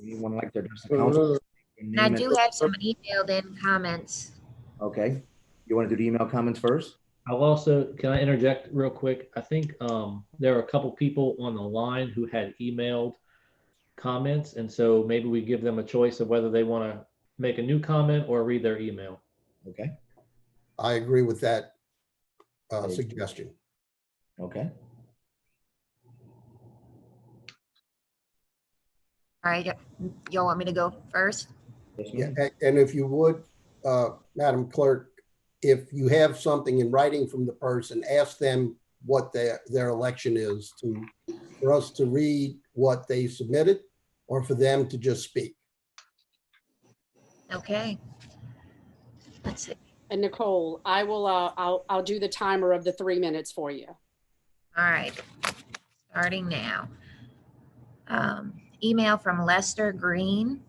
Anyone like to address the council? And I do have some emailed in comments. Okay. You want to do the email comments first? I'll also, can I interject real quick? I think there are a couple people on the line who had emailed comments. And so maybe we give them a choice of whether they want to make a new comment or read their email. Okay. I agree with that suggestion. Okay. All right, y'all want me to go first? Yes, Yeah, ma'am. and if you would, Madam Clerk, if you have something in writing from the person, ask them what their election is for us to read what they submitted or for them to just speak. Okay. Let's see. And Nicole, I will, I'll do the timer of the 3 minutes for you. All right, starting now. Email from Lester Green.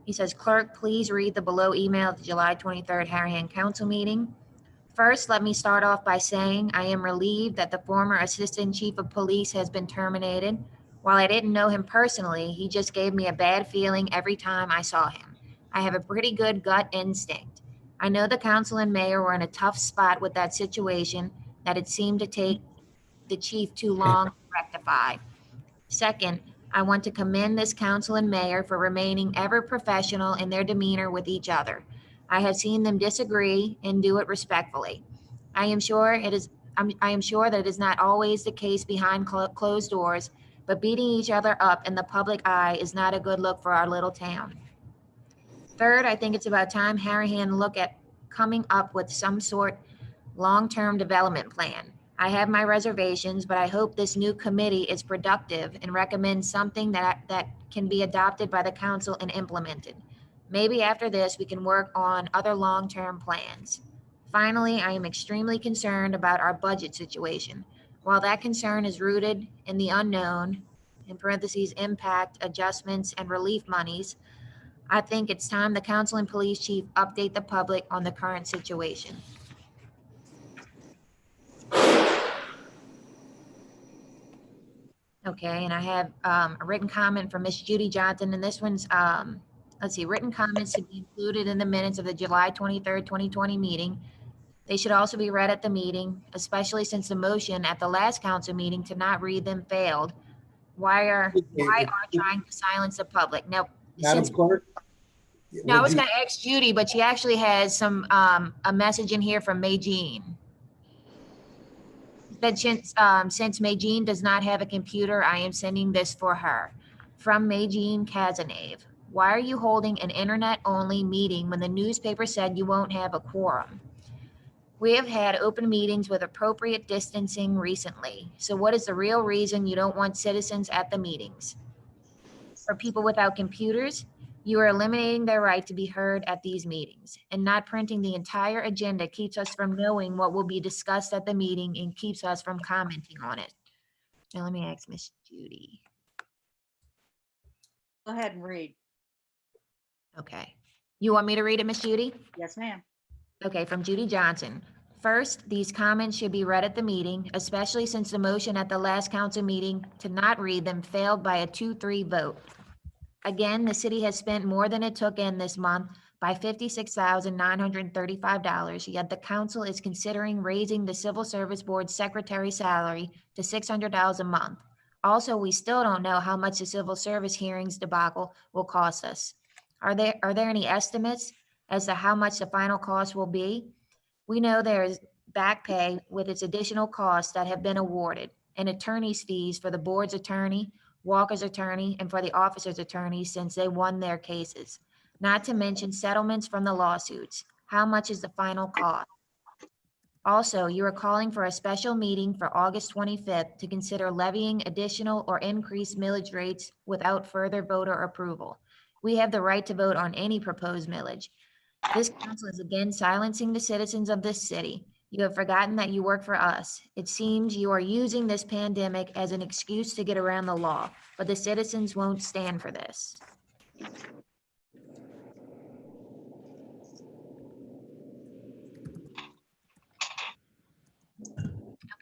He says, clerk, please read the below email of the July 23rd Harahan Council meeting. First, let me start off by saying I am relieved that the former Assistant Chief of Police has been terminated. While I didn't know him personally, he just gave me a bad feeling every time I saw him. I have a pretty good gut instinct. I know the council and mayor were in a tough spot with that situation, that it seemed to take the chief too long to rectify. Second, I want to commend this council and mayor for remaining ever professional in their demeanor with each other. I have seen them disagree and do it respectfully. I am sure that it is not always the case behind closed doors, but beating each other up in the public eye is not a good look for our little town. Third, I think it's about time Harahan look at coming up with some sort long-term development plan. I have my reservations, but I hope this new committee is productive and recommends something that can be adopted by the council and implemented. Maybe after this, we can work on other long-term plans. Finally, I am extremely concerned about our budget situation. While that concern is rooted in the unknown, in parentheses, impact, adjustments, and relief monies, I think it's time the council and police chief update the public on the current situation. Okay, and I have a written comment from Miss Judy Johnson, and this one's, let's see, written comments to be included in the minutes of the July 23rd, 2020 meeting. They should also be read at the meeting, especially since the motion at the last council meeting to not read them failed. Why are trying to silence the public? Now, Madam Clerk? I was gonna ask Judy, but she actually has some, a message in here from May Jean. That since May Jean does not have a computer, I am sending this for her. From May Jean Kazanave. Why are you holding an internet-only meeting when the newspaper said you won't have a quorum? We have had open meetings with appropriate distancing recently. So what is the real reason you don't want citizens at the meetings? For people without computers, you are eliminating their right to be heard at these meetings, and not printing the entire agenda keeps us from knowing what will be discussed at the meeting and keeps us from commenting on it. Now let me ask Miss Judy. Go ahead and read. Okay. You want me to read it, Miss Judy? Yes, ma'am. Okay, from Judy Johnson. First, these comments should be read at the meeting, especially since the motion at the last council meeting to not read them failed by a 2-3 vote. Again, the city has spent more than it took in this month by $56,935, yet the council is considering raising the Civil Service Board secretary salary to $600 a month. Also, we still don't know how much the civil service hearings debacle will cost us. Are there any estimates as to how much the final cost will be? We know there is back pay with its additional costs that have been awarded, and attorney's fees for the board's attorney, Walker's attorney, and for the officer's attorney since they won their cases. Not to mention settlements from the lawsuits. How much is the final cost? Also, you are calling for a special meeting for August 25th to consider levying additional or increased millage rates without further voter approval. We have the right to vote on any proposed millage. This council is again silencing the citizens of this city. You have forgotten that you work for us. It seems you are using this pandemic as an excuse to get around the law, but the citizens won't stand for this.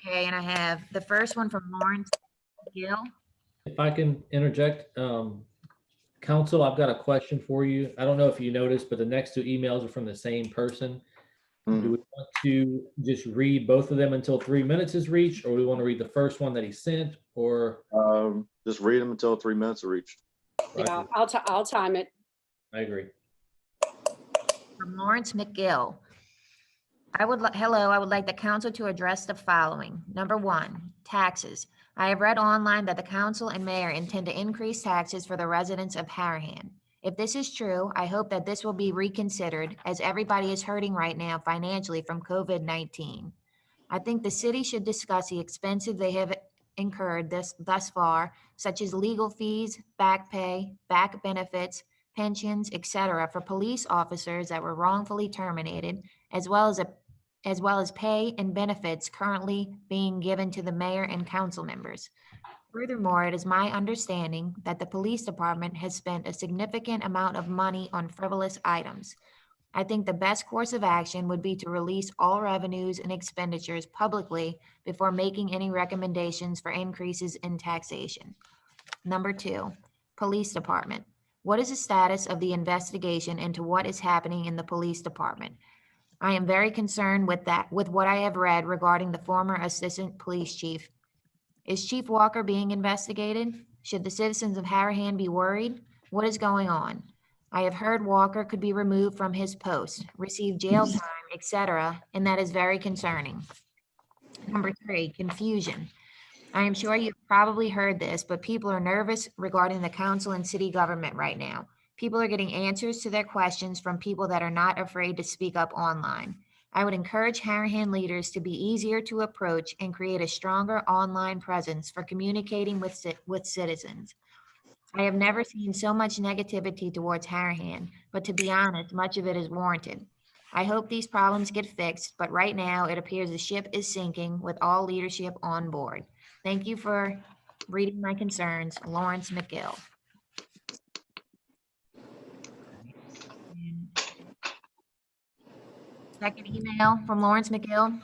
Okay, and I have the first one from Lawrence Gill. If I can interject, council, I've got a question for you. I don't know if you noticed, but the next two emails are from the same person. Do we want to just read both of them until 3 minutes is reached, or do we want to read the first one that he sent, or? Just read them until 3 minutes are reached. Yeah, I'll time it. I agree. From Lawrence McGill. I would like the council to address the following. Number one, taxes. I have read online that the council and mayor intend to increase taxes for the residents of Harahan. If this is true, I hope that this will be reconsidered as everybody is hurting right now financially from COVID-19. I think the city should discuss the expenses they have incurred thus far, such as legal fees, back pay, back benefits, pensions, etc., for police officers that were wrongfully terminated, as well as pay and benefits currently being given to the mayor and council members. Furthermore, it is my understanding that the police department has spent a significant amount of money on frivolous items. I think the best course of action would be to release all revenues and expenditures publicly before making any recommendations for increases in taxation. Number two, police department. What is the status of the investigation into what is happening in the police department? I am very concerned with what I have read regarding the former assistant police chief. Is Chief Walker being investigated? Should the citizens of Harahan be worried? What is going on? I have heard Walker could be removed from his post, receive jail time, etc., and that is very concerning. Number 3, confusion. I am sure you've probably heard this, but people are nervous regarding the council and city government right now. People are getting answers to their questions from people that are not afraid to speak up online. I would encourage Harahan leaders to be easier to approach and create a stronger online presence for communicating with citizens. I have never seen so much negativity towards Harahan, but to be honest, much of it is warranted. I hope these problems get fixed, but right now it appears the ship is sinking with all leadership on board. Thank you for reading my concerns, Lawrence McGill. Second email from Lawrence McGill.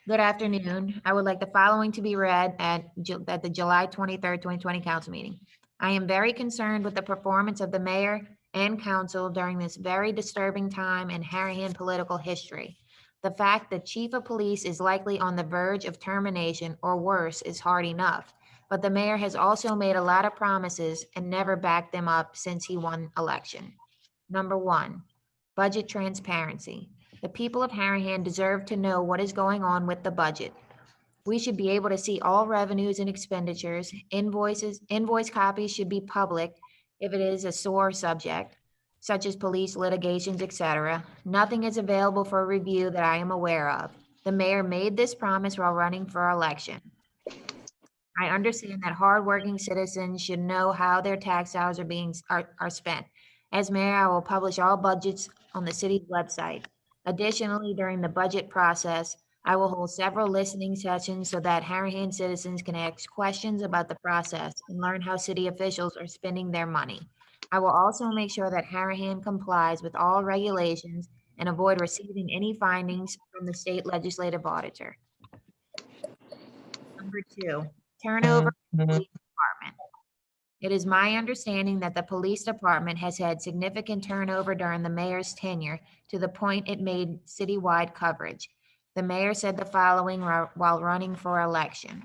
Good afternoon. I would like the following to be read at the July 23rd, 2020 council meeting. I am very concerned with the performance of the mayor and council during this very disturbing time in Harahan political history. The fact that chief of police is likely on the verge of termination or worse is hard enough, but the mayor has also made a lot of promises and never backed them up since he won election. Number 1, budget transparency. The people of Harahan deserve to know what is going on with the budget. We should be able to see all revenues and expenditures. Invoice copies should be public if it is a sore subject, such as police litigations, etc. Nothing is available for review that I am aware of. The mayor made this promise while running for election. I understand that hardworking citizens should know how their tax dollars are spent. As mayor, I will publish all budgets on the city's website. Additionally, during the budget process, I will hold several listening sessions so that Harahan citizens can ask questions about the process and learn how city officials are spending their money. I will also make sure that Harahan complies with all regulations and avoid receiving any findings from the state legislative auditor. Number 2, turnover in the police department. It is my understanding that the police department has had significant turnover during the mayor's tenure to the point it made citywide coverage. The mayor said the following while running for election.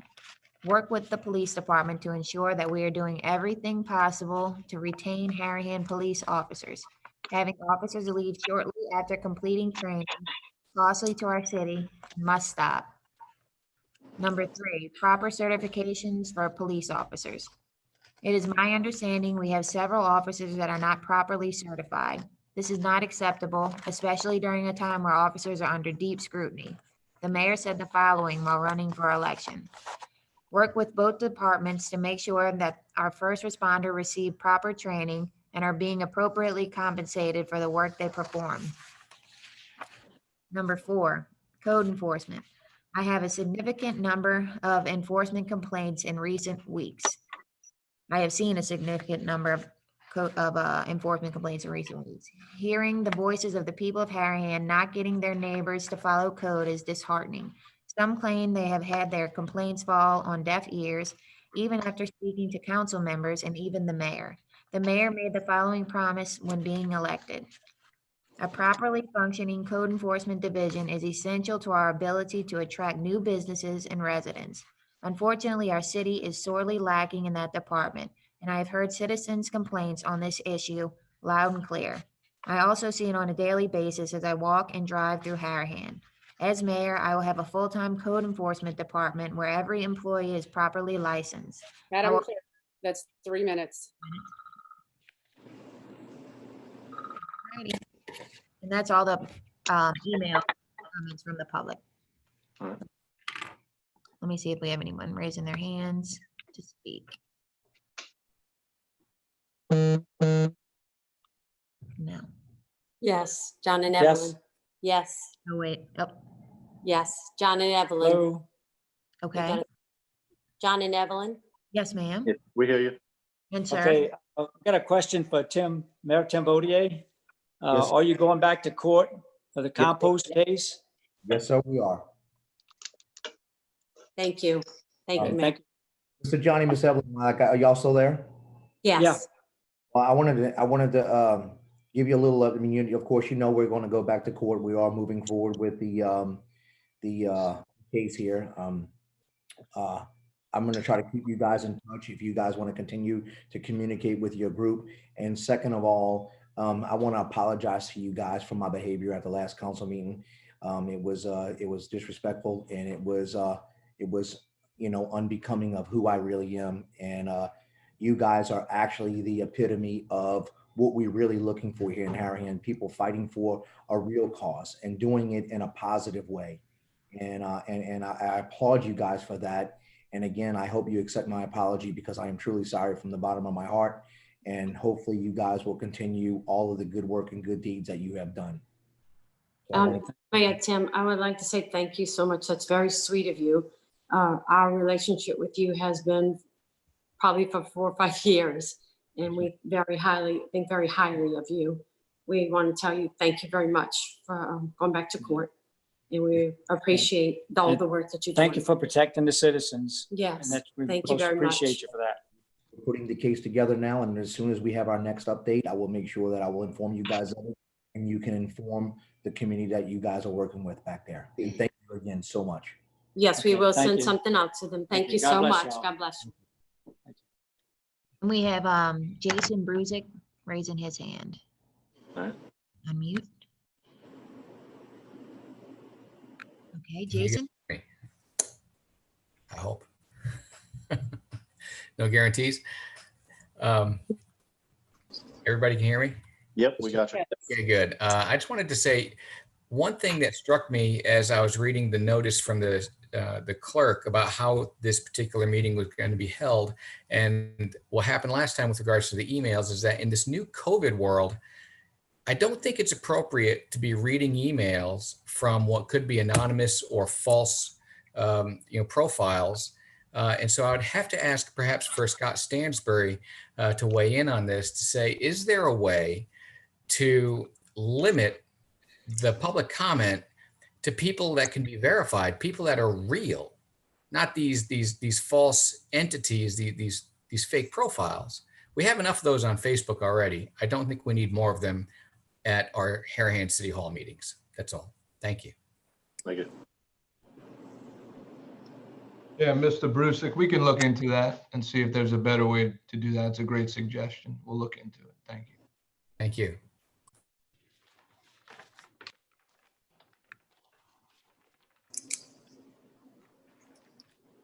Work with the police department to ensure that we are doing everything possible to retain Harahan police officers. Having officers leave shortly after completing training, costly to our city, must stop. Number 3, proper certifications for police officers. It is my understanding we have several officers that are not properly certified. This is not acceptable, especially during a time where officers are under deep scrutiny. The mayor said the following while running for election. Work with both departments to make sure that our first responder receive proper training and are being appropriately compensated for the work they perform. Number 4, code enforcement. I have a significant number of enforcement complaints in recent weeks. I have seen a significant number of enforcement complaints in recent weeks. Hearing the voices of the people of Harahan not getting their neighbors to follow code is disheartening. Some claim they have had their complaints fall on deaf ears, even after speaking to council members and even the mayor. The mayor made the following promise when being elected. A properly functioning code enforcement division is essential to our ability to attract new businesses and residents. Unfortunately, our city is sorely lacking in that department, and I have heard citizens' complaints on this issue loud and clear. I also see it on a daily basis as I walk and drive through Harahan. As mayor, I will have a full-time code enforcement department where every employee is properly licensed. Madam Clerk, that's 3 minutes. Alrighty. And that's all the email comments from the public. Let me see if we have anyone raising their hands to speak. No. Yes, John and Yes. Evelyn. Yes, Oh, wait. Oh, yes, John and Evelyn. Hello. okay. John and Evelyn. Yes, ma'am. Yeah, we hear you. And sir. Okay, I've got a question for Mayor Tim Bodier. Yes. Are you going back to court for the compost case? Yes, sir, we are. Thank you. Thank you, Mayor. Thank you. Mr. Johnny, Miss Evelyn, are y'all still there? Yes, Well, I wanted to give you a little, I mean, of course, you know, we're going to go back to court. We are moving forward with the case here. I'm going to try to keep you guys in touch if you guys want to continue to communicate with your group. And second of all, I want to apologize to you guys for my behavior at the last council meeting. It was disrespectful, and it was unbecoming of who I really am. And you guys are actually the epitome of what we're really looking for here in Harahan, people fighting for a real cause and doing it in a positive way. And I applaud you guys for that. And again, I hope you accept my apology, because I am truly sorry from the bottom of my heart. And hopefully you guys will continue all of the good work and good deeds that you have done. Mayor Tim, I would like to say thank you so much. That's very sweet of you. Our relationship with you has been probably for 4 or 5 years, and we think very highly of you. We want to tell you thank you very much for going back to court, and we appreciate all the work that you do. Thank you for protecting the citizens. Yes, we thank you most very much. appreciate you for that. We're putting the case together now, and as soon as we have our next update, I will make sure that I will inform you guys of it, and you can inform the community that you guys are working with back there. And thank you again so much. Yes, we will thank send you. something out to them. Thank you God so bless much. y'all. God bless you. And we have Jason Brusick raising his hand. All right. Unmute. Okay, Jason? I hope. No guarantees. Everybody can hear me? Yep, we got you. Okay, good. I just wanted to say one thing that struck me as I was reading the notice from the clerk about how this particular meeting was going to be held, and what happened last time with regards to the emails, is that in this new COVID world, I don't think it's appropriate to be reading emails from what could be anonymous or false, profiles. And so I would have to ask perhaps for Scott Stansbury to weigh in on this, to say, is there a way to limit the public comment to people that can be verified, people that are real, not these false entities, these fake profiles? We have enough of those on Facebook already. I don't think we need more of them at our Harahan City Hall meetings. That's all. Thank you. Thank you. Yeah, Mr. Brusick, we can look into that and see if there's a better way to do that. It's a great suggestion. We'll look into it. Thank you. Thank you.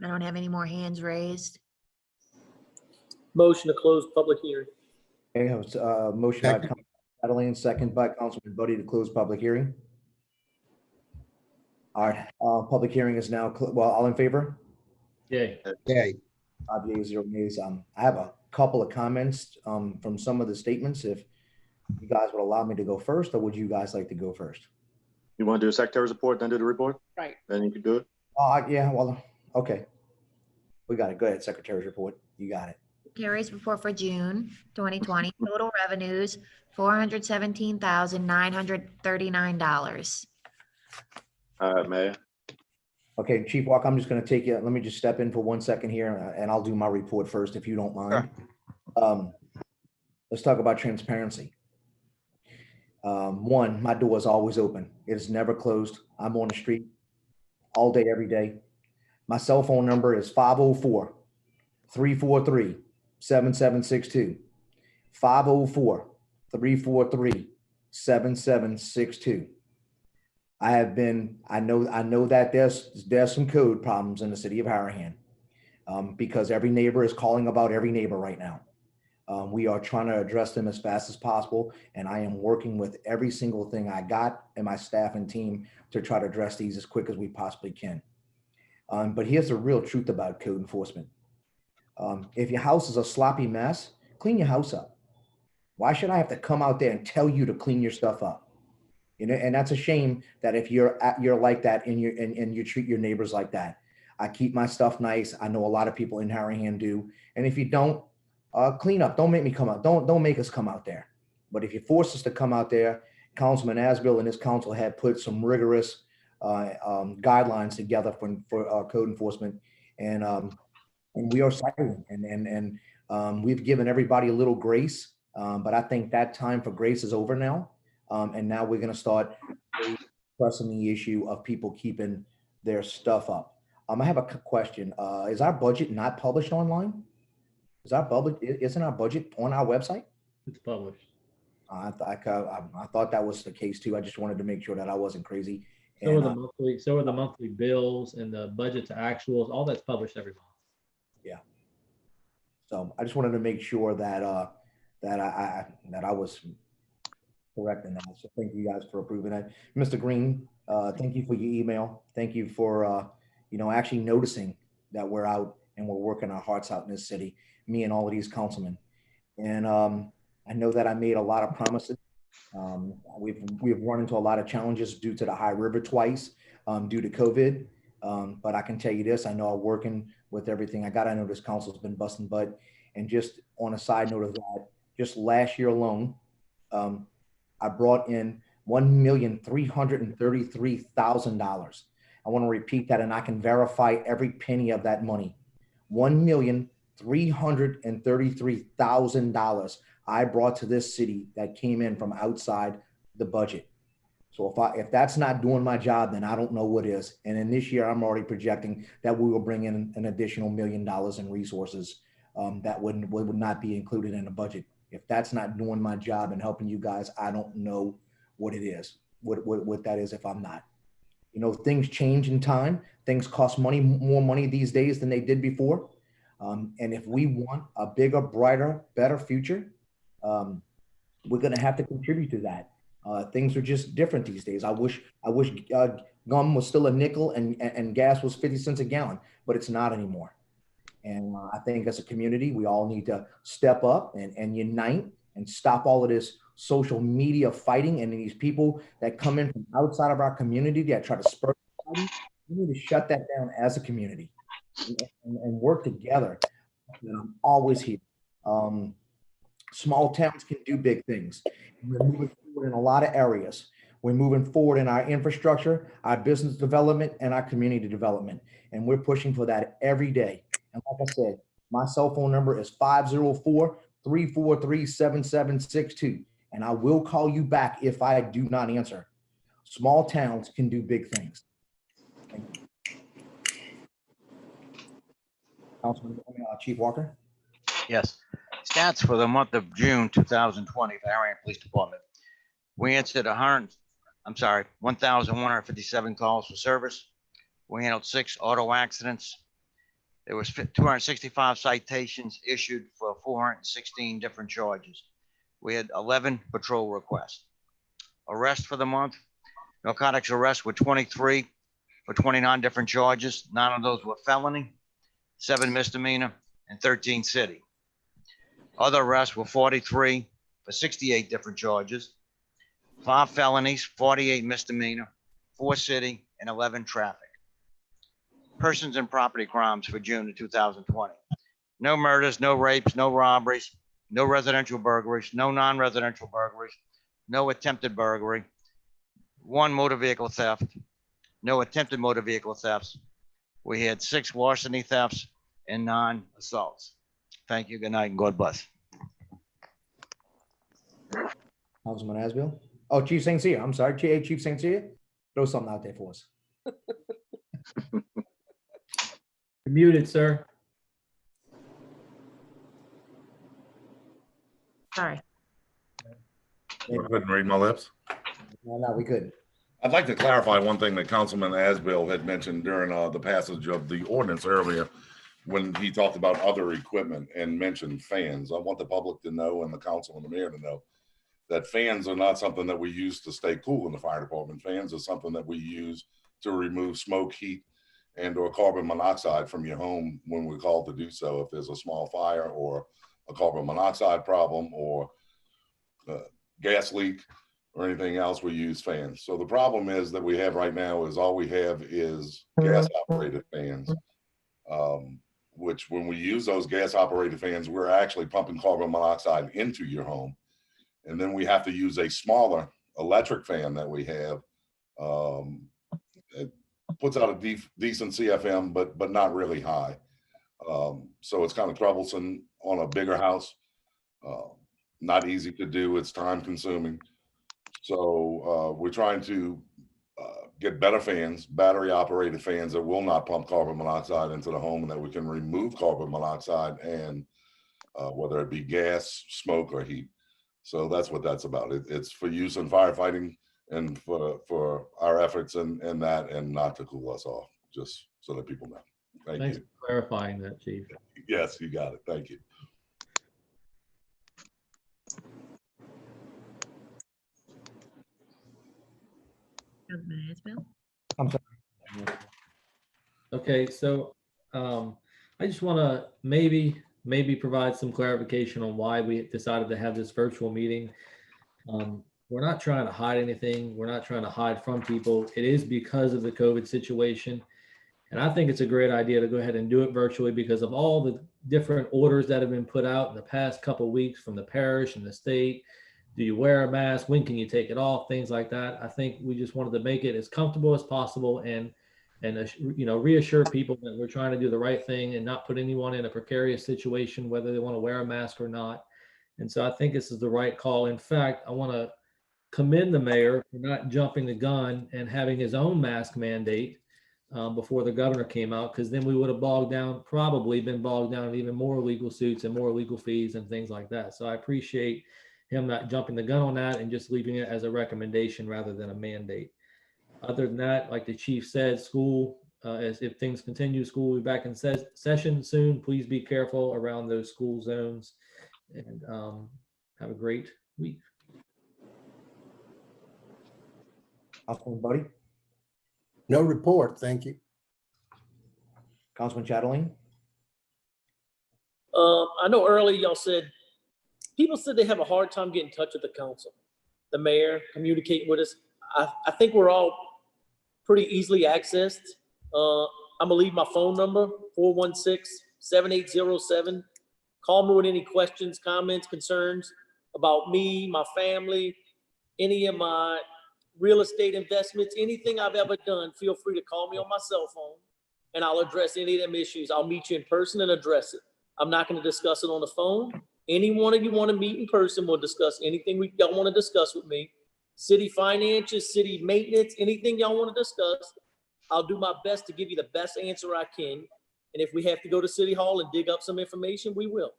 I don't have any more hands raised. Motion to close public hearing. Okay, I was, motion by Councilman Adeline, second by Councilman Buddy to close public hearing. All right, public hearing is now, all in favor? Yay. Yay. 5 yeas, 0 nays. I have a couple of comments from some of the statements. If you guys would allow me to go first, or would you guys like to go first? You want to do a secretary's report, then do the report? Right. Then you can do it. Yeah, well, okay. We got it. Go ahead, Secretary's report. You got it. Carrie's report for June 2020, total revenues, $417,939. Mayor. Okay, Chief Walk, I'm just going to take you. Let me just step in for 1 second here, and I'll do my report first, if you don't mind. Let's talk about transparency. One, my door is always open. It is never closed. I'm on the street all day, every day. My cell phone number is 504-343-7762. 504-343-7762. I know that there's some code problems in the city of Harahan, because every neighbor is calling about every neighbor right now. We are trying to address them as fast as possible, and I am working with every single thing I got and my staff and team to try to address these as quick as we possibly can. But here's the real truth about code enforcement. If your house is a sloppy mess, clean your house up. Why should I have to come out there and tell you to clean your stuff up? You know, and that's a shame that if you're like that and you treat your neighbors like that. I keep my stuff nice. I know a lot of people in Harahan do. And if you don't, clean up. Don't make me come out. Don't make us come out there. But if you force us to come out there, Councilman Asbill and his council had put some rigorous guidelines together for code enforcement, and we are silent, and we've given everybody a little grace, but I think that time for grace is over now, and now we're going to start pressing the issue of people keeping their stuff up. I have a question. Is our budget not published online? Isn't our budget on our website? It's published. I thought that was the case too. I just wanted to make sure that I wasn't crazy. So are And, the monthly bills and the budget to actuals, all that's published every month. yeah. So I just wanted to make sure that that I was correct in that. So thank you guys for approving that. Mr. Green, thank you for your email. Thank you for actually noticing that we're out and we're working our hearts out in this city, me and all of these councilmen. And I know that I made a lot of promises. We've run into a lot of challenges due to the high river twice, due to COVID. But I can tell you this, I know I'm working with everything I got. I know this council's been busting butt. And just on a side note of that, just last year alone, I brought in $1,333,000. I want to repeat that, and I can verify every penny of that money. $1,333,000 I brought to this city that came in from outside the budget. So if that's not doing my job, then I don't know what is. And in this year, I'm already projecting that we will bring in an additional $1 million in resources that would not be included in the budget. If that's not doing my job and helping you guys, I don't know what it is, what that is if I'm not. Things change in time. Things cost money, more money these days than they did before. And if we want a bigger, brighter, better future, we're going to have to contribute to that. Things are just different these days. I wish gum was still a nickel and gas was 50 cents a gallon, but it's not anymore. And I think as a community, we all need to step up and unite and stop all of this social media fighting and these people that come in from outside of our community that try to spur. We need to shut that down as a community and work together. And I'm always here. Small towns can do big things. We're moving forward in a lot of areas. We're moving forward in our infrastructure, our business development, and our community development. And we're pushing for that every day. And like I said, my cell phone number is 504-343-7762. And I will call you back if I do not answer. Small towns can do big things. Thank you. Councilman, Chief Walker. Yes. Stats for the month of June 2020 for Harahan Police Department. We answered 1,157 calls for service. We handled 6 auto accidents. There was 265 citations issued for 416 different charges. We had 11 patrol requests. Arrests for the month, narcotics arrests were 23 for 29 different charges. 9 of those were felony, 7 misdemeanor, and 13 city. Other arrests were 43 for 68 different charges, 5 felonies, 48 misdemeanor, 4 city, and 11 traffic. Persons and property crimes for June of 2020. No murders, no rapes, no robberies, no residential burglaries, no non-residential burglaries, no attempted burglary, 1 motor vehicle theft, no attempted motor vehicle thefts. We had 6 larceny thefts and 9 assaults. Thank you. Good night and God bless. Councilman Asbill. Oh, Chief St. Cyr. I'm sorry. Chief St. Cyr. Throw something out there for us. You're muted, sir. Sorry. Go ahead and read my lips. No, we couldn't. I'd like to clarify one thing that Councilman Asbill had mentioned during the passage of the ordinance earlier when he talked about other equipment and mentioned fans. I want the public to know and the council and the mayor to know that fans are not something that we use to stay cool in the fire department. Fans are something that we use to remove smoke, heat, and or carbon monoxide from your home when we're called to do so. If there's a small fire or a carbon monoxide problem or gas leak or anything else, we use fans. So the problem is that we have right now is all we have is gas operated fans, which when we use those gas operated fans, we're actually pumping carbon monoxide into your home. And then we have to use a smaller electric fan that we have. It puts out a decent CFM, but not really high. So it's kind of troublesome on a bigger house. Not easy to do. It's time consuming. So we're trying to get better fans, battery operated fans that will not pump carbon monoxide into the home, and that we can remove carbon monoxide and whether it be gas, smoke, or heat. So that's what that's about. It's for use in firefighting and for our efforts in that, and not to cool us off, just so that people know. Thanks you. for clarifying that, Chief. Yes, you got it. Thank you. I'm sorry. Okay, so I just want to maybe provide some clarification on why we decided to have this virtual meeting. We're not trying to hide anything. We're not trying to hide from people. It is because of the COVID situation. And I think it's a great idea to go ahead and do it virtually because of all the different orders that have been put out in the past couple of weeks from the parish and the state. Do you wear a mask? When can you take it off? Things like that. I think we just wanted to make it as comfortable as possible and reassure people that we're trying to do the right thing and not put anyone in a precarious situation, whether they want to wear a mask or not. And so I think this is the right call. In fact, I want to commend the mayor for not jumping the gun and having his own mask mandate before the governor came out, because then we would have probably been bogged down in even more legal suits and more legal fees and things like that. So I appreciate him not jumping the gun on that and just leaving it as a recommendation rather than a mandate. Other than that, like the chief said, school, as if things continue, school will be back in session soon. Please be careful around those school zones, and have a great week. Councilman Buddy, No report, thank you. Councilman Chatelain. I know earlier y'all said, people said they have a hard time getting in touch with the council, the mayor, communicating with us. I think we're all pretty easily accessed. I'm gonna leave my phone number, 416-7807. Call me with any questions, comments, concerns about me, my family, any of my real estate investments, anything I've ever done. Feel free to call me on my cell phone and I'll address any of them issues. I'll meet you in person and address it. I'm not gonna discuss it on the phone. Any one of you wanna meet in person, we'll discuss anything y'all wanna discuss with me. City finances, city maintenance, anything y'all wanna discuss, I'll do my best to give you the best answer I can. And if we have to go to City Hall and dig up some information, we will.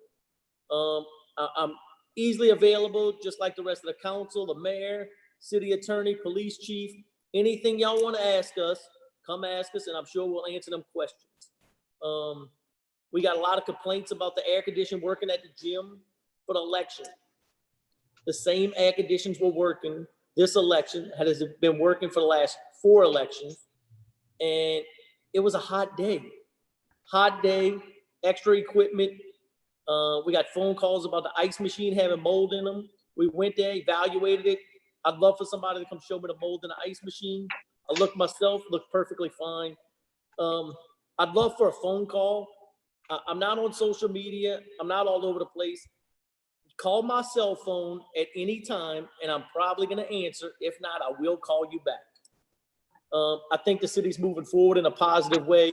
I'm easily available, just like the rest of the council, the mayor, city attorney, police chief. Anything y'all want to ask us, come ask us, and I'm sure we'll answer them questions. We got a lot of complaints about the air conditioning working at the gym for the election. The same air conditions were working this election, has been working for the last 4 elections. And it was a hot day, extra equipment. We got phone calls about the ice machine having mold in them. We went there, evaluated it. I'd love for somebody to come show me the mold in the ice machine. I looked myself, looked perfectly fine. I'd love for a phone call. I'm not on social media. I'm not all over the place. Call my cell phone at any time and I'm probably gonna answer. If not, I will call you back. I think the city's moving forward in a positive way.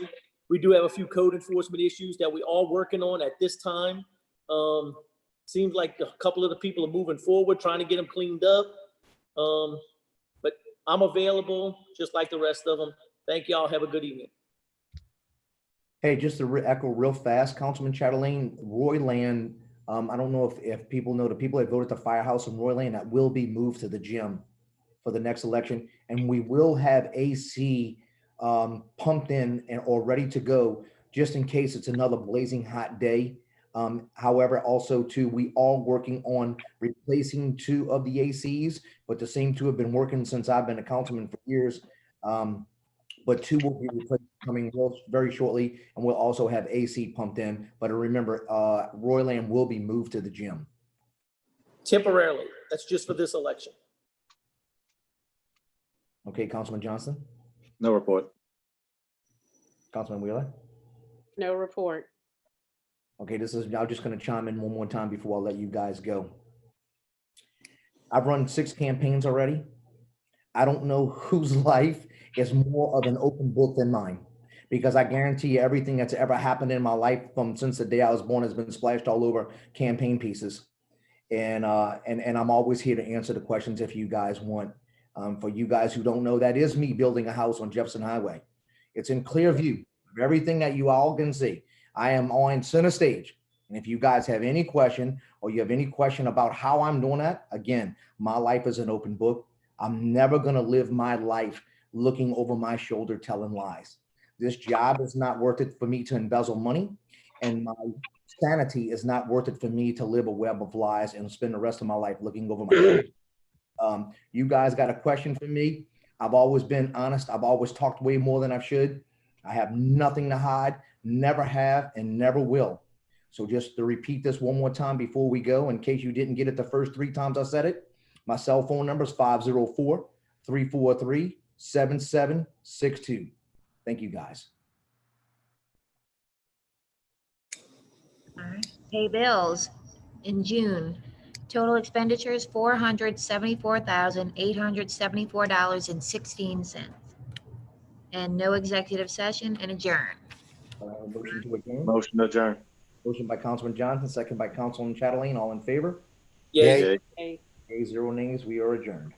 We do have a few code enforcement issues that we are working on at this time. Seems like a couple of the people are moving forward, trying to get them cleaned up. But I'm available just like the rest of them. Thank y'all. Have a good evening. Hey, just to echo real fast, Councilman Chatelain, Royland, I don't know if people know the people that voted the firehouse in Royland that will be moved to the gym for the next election. And we will have AC pumped in or ready to go just in case it's another blazing hot day. However, also too, we are working on replacing 2 of the ACs, but the same 2 have been working since I've been a councilman for years. But 2 will be replaced coming very shortly, and we'll also have AC pumped in. But remember, Royland will be moved to the gym. Temporarily. That's just for this election. Okay, Councilman Johnson? No report. Councilman Wheeler? No report. Okay, I'm just going to chime in one more time before I let you guys go. I've run 6 campaigns already. I don't know whose life is more of an open book than mine, because I guarantee you everything that's ever happened in my life since the day I was born has been splashed all over campaign pieces. And I'm always here to answer the questions if you guys want. For you guys who don't know, that is me building a house on Jefferson Highway. It's in clear view of everything that you all can see. I am on center stage. And if you guys have any question or you have any question about how I'm doing that, again, my life is an open book. I'm never going to live my life looking over my shoulder telling lies. This job is not worth it for me to embezzle money, and my sanity is not worth it for me to live a web of lies and spend the rest of my life looking over my shoulder. You guys got a question for me? I've always been honest. I've always talked way more than I should. I have nothing to hide, never have, and never will. So just to repeat this one more time before we go, in case you didn't get it the first 3 times I said it, my cell phone number is 504-343-7762. Thank you, guys. All right. Pay bills in June. Total expenditures, $474,874.16. And no executive session, and adjourn. Motion to adjourn. Motion to adjourn. Motion by Councilman Johnson, second by Councilman Chatelain. All in favor? Yay. Yay. 0 nays. We are adjourned.